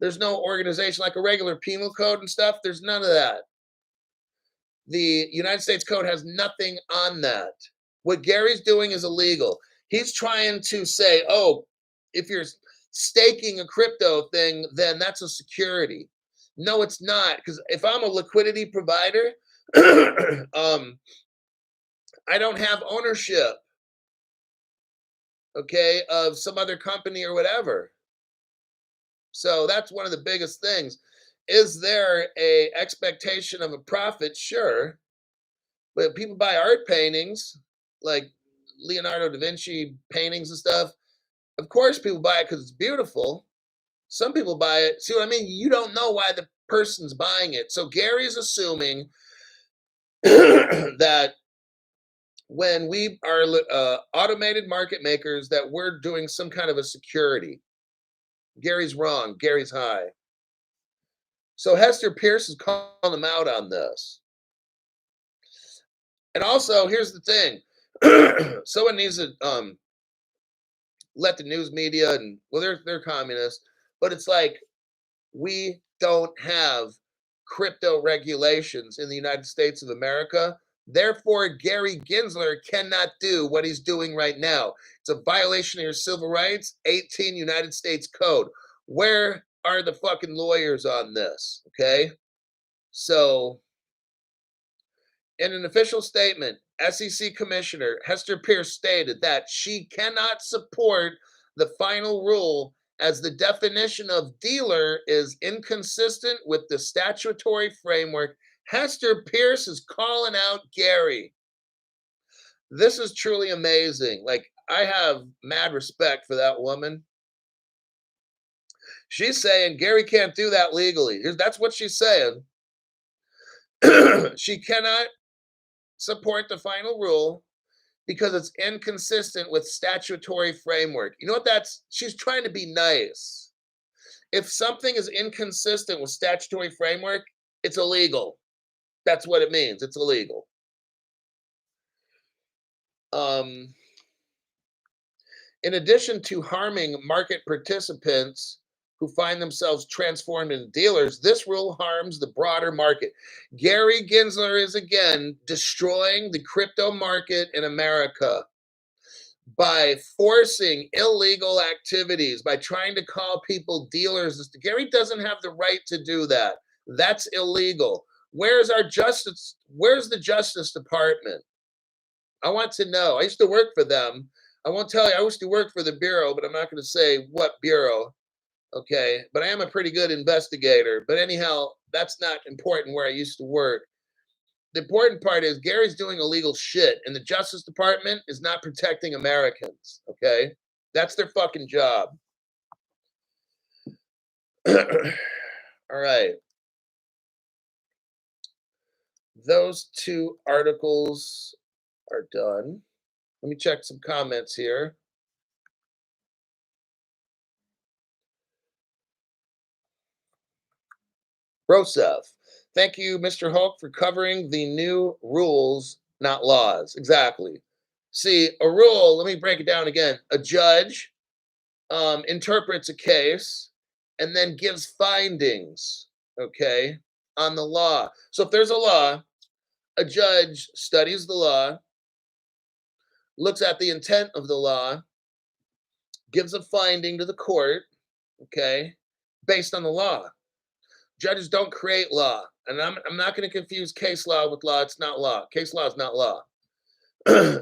There's no organization like a regular penal code and stuff. There's none of that. The United States Code has nothing on that. What Gary's doing is illegal. He's trying to say, oh, if you're staking a crypto thing, then that's a security. No, it's not. Because if I'm a liquidity provider, I don't have ownership, okay, of some other company or whatever. So that's one of the biggest things. Is there a expectation of a profit? Sure. But people buy art paintings, like Leonardo da Vinci paintings and stuff. Of course, people buy it because it's beautiful. Some people buy it. See what I mean? You don't know why the person's buying it. So Gary's assuming that when we are automated market makers that we're doing some kind of a security. Gary's wrong. Gary's high. So Hester Pierce is calling them out on this. And also, here's the thing. Someone needs to let the news media and well, they're communists, but it's like we don't have crypto regulations in the United States of America. Therefore, Gary Gensler cannot do what he's doing right now. It's a violation of your civil rights, 18 United States Code. Where are the fucking lawyers on this? Okay. So, in an official statement, SEC Commissioner Hester Pierce stated that she cannot support the final rule as the definition of dealer is inconsistent with the statutory framework. Hester Pierce is calling out Gary. This is truly amazing. Like, I have mad respect for that woman. She's saying Gary can't do that legally. That's what she's saying. She cannot support the final rule because it's inconsistent with statutory framework. You know what that's? She's trying to be nice. If something is inconsistent with statutory framework, it's illegal. That's what it means. It's illegal. In addition to harming market participants who find themselves transformed into dealers, this rule harms the broader market. Gary Gensler is again destroying the crypto market in America by forcing illegal activities, by trying to call people dealers. Gary doesn't have the right to do that. That's illegal. Where's our justice? Where's the Justice Department? I want to know. I used to work for them. I won't tell you. I used to work for the Bureau, but I'm not going to say what Bureau. Okay. But I am a pretty good investigator. But anyhow, that's not important where I used to work. The important part is Gary's doing illegal shit, and the Justice Department is not protecting Americans. Okay. That's their fucking job. All right. Those two articles are done. Let me check some comments here. Rosev, thank you, Mr. Hulk, for covering the new rules, not laws. Exactly. See, a rule, let me break it down again. A judge interprets a case and then gives findings, okay, on the law. So if there's a law, a judge studies the law, looks at the intent of the law, gives a finding to the court, okay, based on the law. Judges don't create law. And I'm not going to confuse case law with law. It's not law. Case law is not law.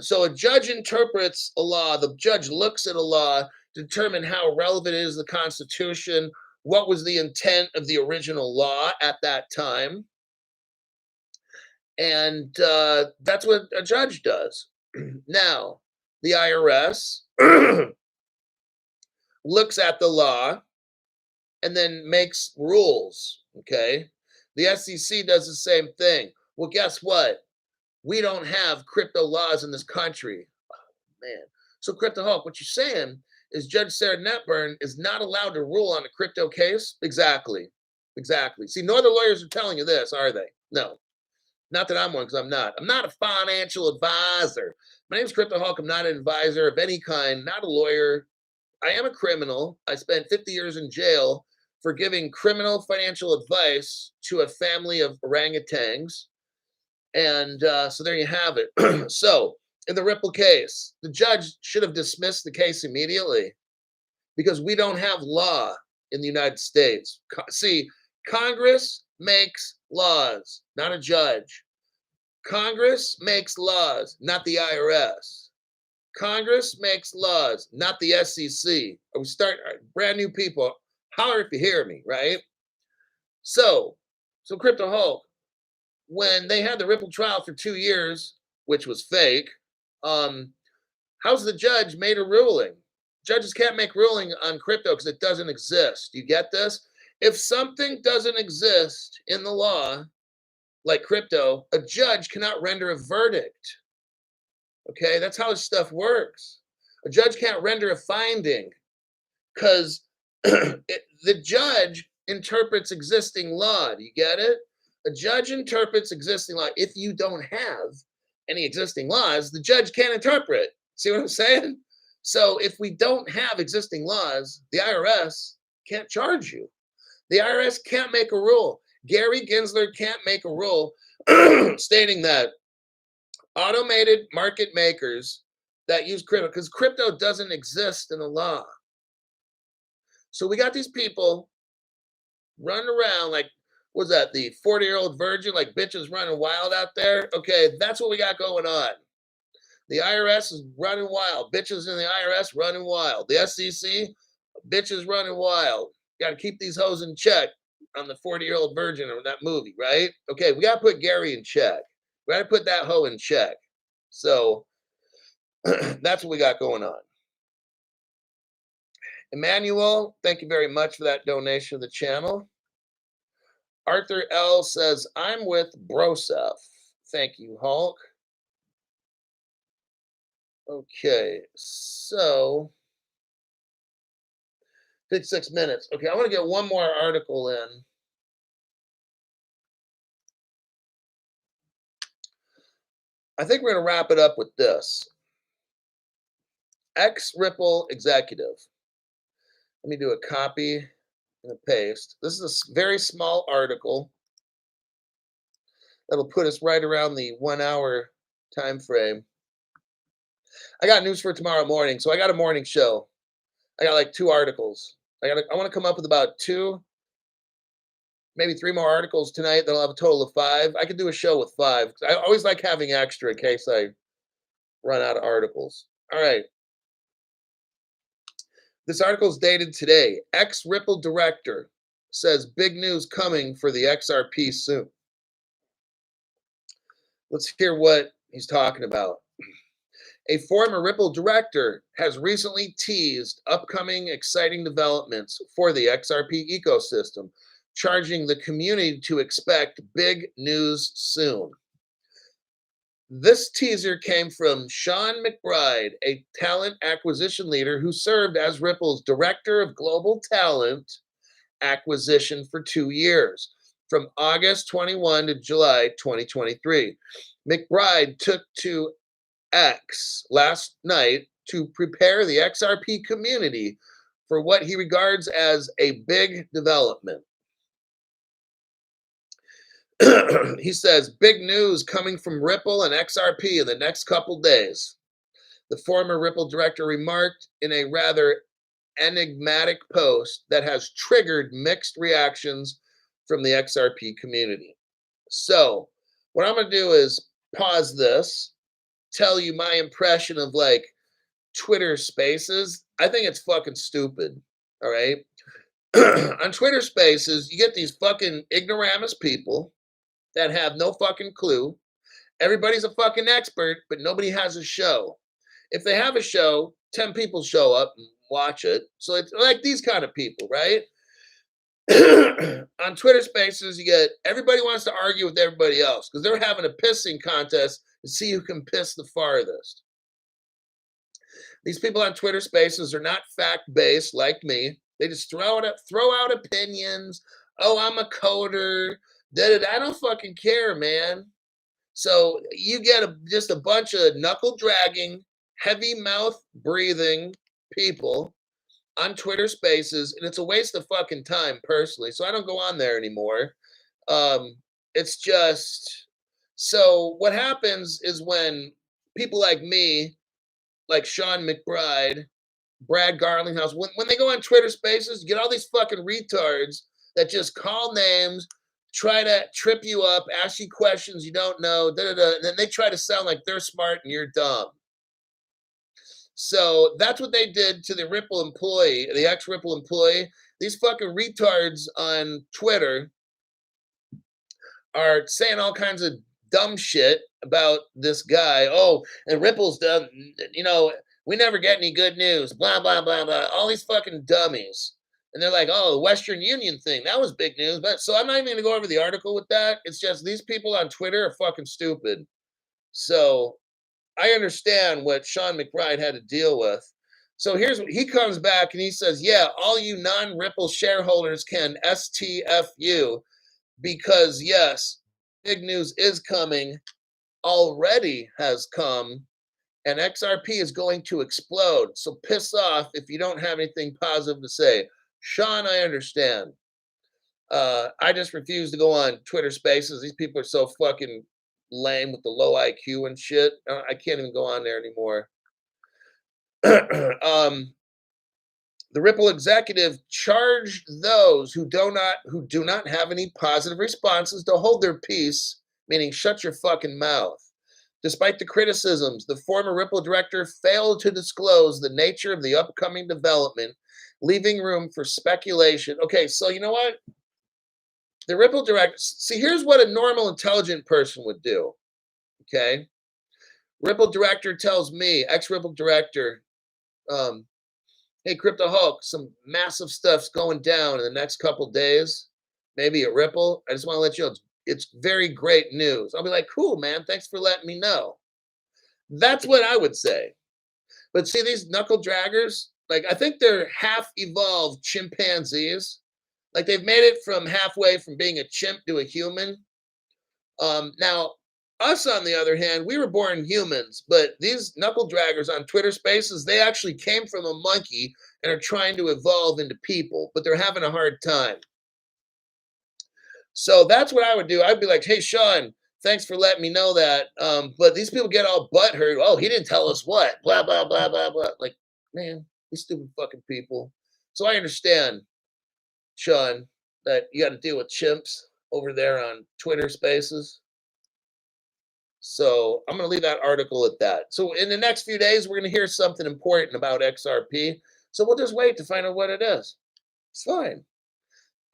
So a judge interprets a law. The judge looks at a law to determine how relevant it is to the Constitution, what was the intent of the original law at that time. And that's what a judge does. Now, the IRS looks at the law and then makes rules, okay? The SEC does the same thing. Well, guess what? We don't have crypto laws in this country. Oh, man. So, Crypto Hulk, what you're saying is Judge Sarah Netburn is not allowed to rule on a crypto case? Exactly. Exactly. See, no other lawyers are telling you this, are they? No. Not that I'm one, because I'm not. I'm not a financial advisor. My name's Crypto Hulk. I'm not an advisor of any kind, not a lawyer. I am a criminal. I spent 50 years in jail for giving criminal financial advice to a family of orangutans. And so there you have it. So in the Ripple case, the judge should have dismissed the case immediately because we don't have law in the United States. See, Congress makes laws, not a judge. Congress makes laws, not the IRS. Congress makes laws, not the SEC. We start brand new people. Holler if you hear me, right? So Crypto Hulk, when they had the Ripple trial for 2 years, which was fake, how's the judge made a ruling? Judges can't make ruling on crypto because it doesn't exist. You get this? If something doesn't exist in the law, like crypto, a judge cannot render a verdict. Okay, that's how this stuff works. A judge can't render a finding because the judge interprets existing law. Do you get it? A judge interprets existing law. If you don't have any existing laws, the judge can't interpret. See what I'm saying? So if we don't have existing laws, the IRS can't charge you. The IRS can't make a rule. Gary Gensler can't make a rule stating that automated market makers that use crypto, because crypto doesn't exist in the law. So we got these people running around like, what's that, the 40-year-old virgin, like bitches running wild out there? Okay, that's what we got going on. The IRS is running wild. Bitches in the IRS running wild. The SEC, bitches running wild. Got to keep these hoes in check on the 40-year-old virgin of that movie, right? Okay, we got to put Gary in check. We got to put that hoe in check. So that's what we got going on. Emmanuel, thank you very much for that donation to the channel. Arthur L says, I'm with Broseph. Thank you, Hulk. Okay, so 56 minutes. Okay, I want to get one more article in. I think we're going to wrap it up with this. Ripple executive. Let me do a copy and a paste. This is a very small article that'll put us right around the 1 hour time frame. I got news for tomorrow morning. So I got a morning show. I got like 2 articles. I want to come up with about 2, maybe 3 more articles tonight. That'll have a total of 5. I could do a show with 5. I always like having extra in case I run out of articles. All right. This article is dated today. Ripple director says big news coming for the XRP soon. Let's hear what he's talking about. A former Ripple director has recently teased upcoming exciting developments for the XRP ecosystem, charging the community to expect big news soon. This teaser came from Sean McBride, a talent acquisition leader who served as Ripple's Director of Global Talent Acquisition for 2 years, from August 21 to July 2023. McBride took to X last night to prepare the XRP community for what he regards as a big development. He says, big news coming from Ripple and XRP in the next couple days. The former Ripple director remarked in a rather enigmatic post that has triggered mixed reactions from the XRP community. So what I'm going to do is pause this, tell you my impression of like Twitter Spaces. I think it's fucking stupid. All right. On Twitter Spaces, you get these fucking ignoramus people that have no fucking clue. Everybody's a fucking expert, but nobody has a show. If they have a show, 10 people show up and watch it. So it's like these kind of people, right? On Twitter Spaces, you get everybody wants to argue with everybody else because they're having a pissing contest to see who can piss the farthest. These people on Twitter Spaces are not fact-based like me. They just throw out opinions. Oh, I'm a coder. I don't fucking care, man. So you get just a bunch of knuckle-dragging, heavy mouth breathing people on Twitter Spaces, and it's a waste of fucking time, personally. So I don't go on there anymore. It's just, so what happens is when people like me, like Sean McBride, Brad Garlinghouse, when they go on Twitter Spaces, you get all these fucking retards that just call names, try to trip you up, ask you questions you don't know, and then they try to sound like they're smart and you're dumb. So that's what they did to the Ripple employee, the ex-Ripple employee. These fucking retards on Twitter are saying all kinds of dumb shit about this guy. Oh, and Ripple's done, we never get any good news, blah, blah, blah, blah. All these fucking dummies. And they're like, oh, the Western Union thing, that was big news. But so I'm not even going to go over the article with that. It's just these people on Twitter are fucking stupid. So I understand what Sean McBride had to deal with. So here's what he comes back and he says, yeah, all you non-Ripple shareholders can STFU because yes, big news is coming, already has come, and XRP is going to explode. So piss off if you don't have anything positive to say. Sean, I understand. I just refuse to go on Twitter Spaces. These people are so fucking lame with the low IQ and shit. I can't even go on there anymore. The Ripple executive charged those who do not have any positive responses to hold their peace, meaning shut your fucking mouth. Despite the criticisms, the former Ripple director failed to disclose the nature of the upcoming development, leaving room for speculation. Okay, so you know what? The Ripple director, see, here's what a normal, intelligent person would do. Okay. Ripple director tells me, ex-Ripple director, hey, Crypto Hulk, some massive stuff's going down in the next couple days, maybe at Ripple. I just want to let you know it's very great news. I'll be like, cool, man. Thanks for letting me know. That's what I would say. But see, these knuckle draggers, like, I think they're half evolved chimpanzees. Like, they've made it from halfway from being a chimp to a human. Now, us, on the other hand, we were born humans, but these knuckle draggers on Twitter Spaces, they actually came from a monkey and are trying to evolve into people, but they're having a hard time. So that's what I would do. I'd be like, hey, Sean, thanks for letting me know that. But these people get all butthurt. Oh, he didn't tell us what, blah, blah, blah, blah, blah. Like, man, these stupid fucking people. So I understand, Sean, that you got to deal with chimps over there on Twitter Spaces. So I'm going to leave that article at that. So in the next few days, we're going to hear something important about XRP. So we'll just wait to find out what it is. It's fine.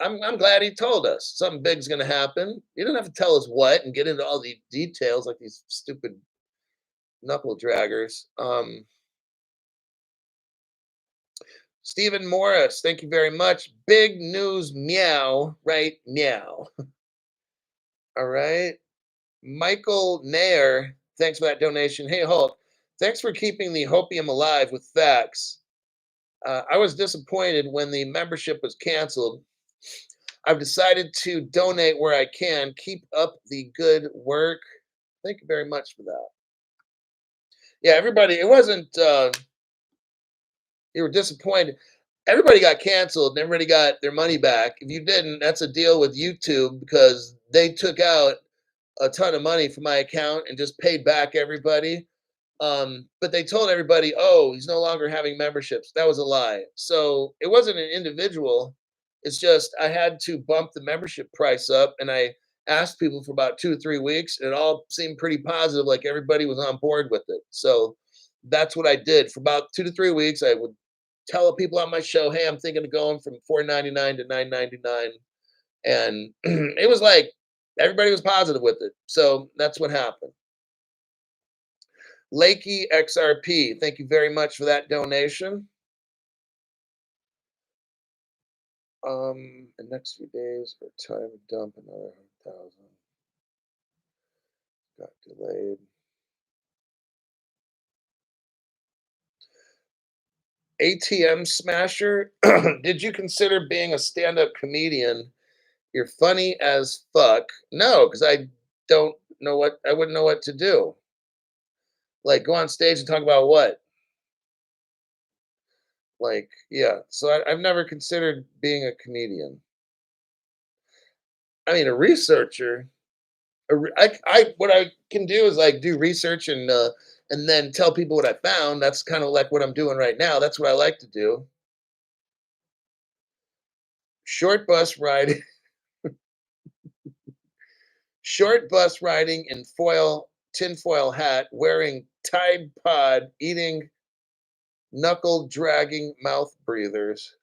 I'm glad he told us something big's going to happen. He didn't have to tell us what and get into all the details like these stupid knuckle draggers. Stephen Morris, thank you very much. Big news, meow, right? Meow. All right. Michael Nair, thanks for that donation. Hey, Hulk, thanks for keeping the hopium alive with facts. I was disappointed when the membership was canceled. I've decided to donate where I can. Keep up the good work. Thank you very much for that. Yeah, everybody, it wasn't, you were disappointed. Everybody got canceled and everybody got their money back. If you didn't, that's a deal with YouTube because they took out a ton of money from my account and just paid back everybody. But they told everybody, oh, he's no longer having memberships. That was a lie. So it wasn't an individual. It's just I had to bump the membership price up and I asked people for about 2 or 3 weeks and it all seemed pretty positive, like everybody was on board with it. So that's what I did. For about 2 to 3 weeks, I would tell people on my show, hey, I'm thinking of going from $4.99 to $9.99. And it was like everybody was positive with it. So that's what happened. Lakey XRP, thank you very much for that donation. The next few days for time to dump another 100,000. Got delayed. ATM Smasher, did you consider being a stand-up comedian? You're funny as fuck. No, because I wouldn't know what to do. Like, go on stage and talk about what? Like, yeah. So I've never considered being a comedian. I mean, a researcher. What I can do is like do research and then tell people what I found. That's kind of like what I'm doing right now. That's what I like to do. Short bus riding, short bus riding in tinfoil hat, wearing Tide Pod, eating knuckle dragging mouth breathers.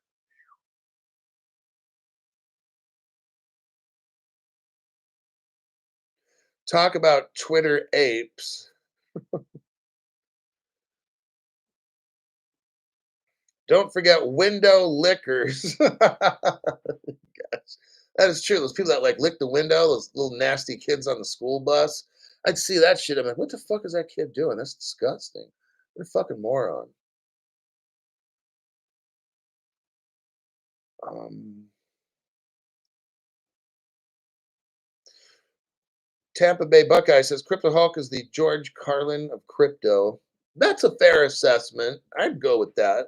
Talk about Twitter apes. Don't forget window lickers. Yes, that is true. Those people that like lick the window, those little nasty kids on the school bus. I'd see that shit. I'm like, what the fuck is that kid doing? That's disgusting. What a fucking moron. Um, Tampa Bay Buckeye says Crypto Hulk is the George Carlin of crypto. That's a fair assessment. I'd go with that.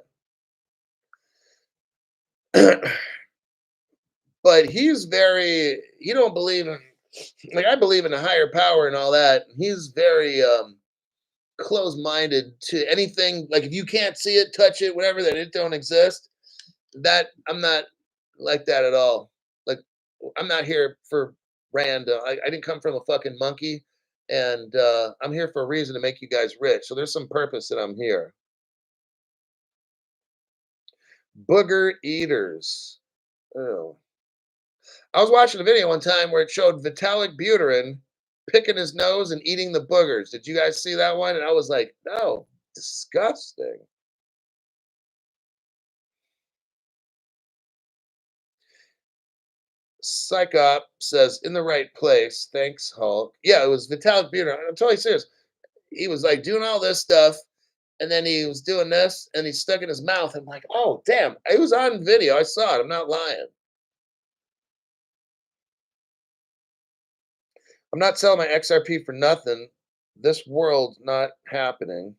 But he's very, he don't believe in, like, I believe in a higher power and all that. He's very close-minded to anything. Like, if you can't see it, touch it, whatever, that it don't exist. That I'm not like that at all. Like, I'm not here for random. I didn't come from a fucking monkey, and I'm here for a reason to make you guys rich. So there's some purpose that I'm here. Booger eaters. Oh. I was watching a video one time where it showed Vitalik Buterin picking his nose and eating the boogers. Did you guys see that one? And I was like, no, disgusting. Psychop says, in the right place. Thanks, Hulk. Yeah, it was Vitalik Buterin. I'm totally serious. He was like doing all this stuff, and then he was doing this, and he stuck in his mouth. I'm like, oh, damn. It was on video. I saw it. I'm not lying. I'm not selling my XRP for nothing. This world not happening.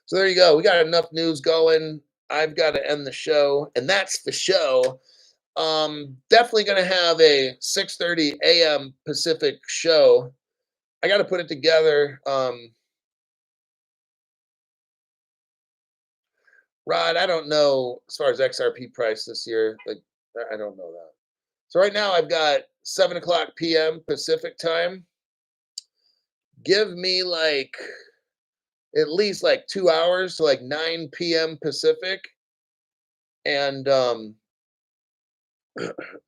So there you go. We got enough news going. I've got to end the show, and that's the show. Definitely going to have a 6:30 a.m. Pacific show. I got to put it together. Rod, I don't know as far as XRP price this year. Like, I don't know that. So right now I've got 7 o'clock p.m. Pacific time. Give me like at least like 2 hours to like 9 p.m. Pacific, and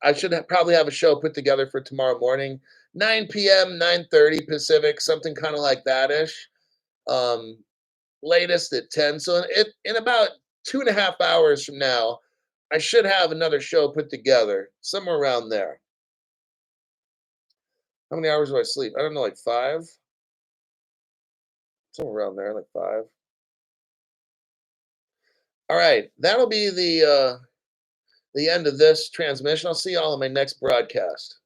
I should probably have a show put together for tomorrow morning, 9 p.m., 9:30 Pacific, something kind of like that ish. Um, Latest at 10. So in about 2.5 hours from now, I should have another show put together, somewhere around there. How many hours do I sleep? I don't know, like 5? Somewhere around there, like 5. All right, that'll be the end of this transmission. I'll see y'all in my next broadcast.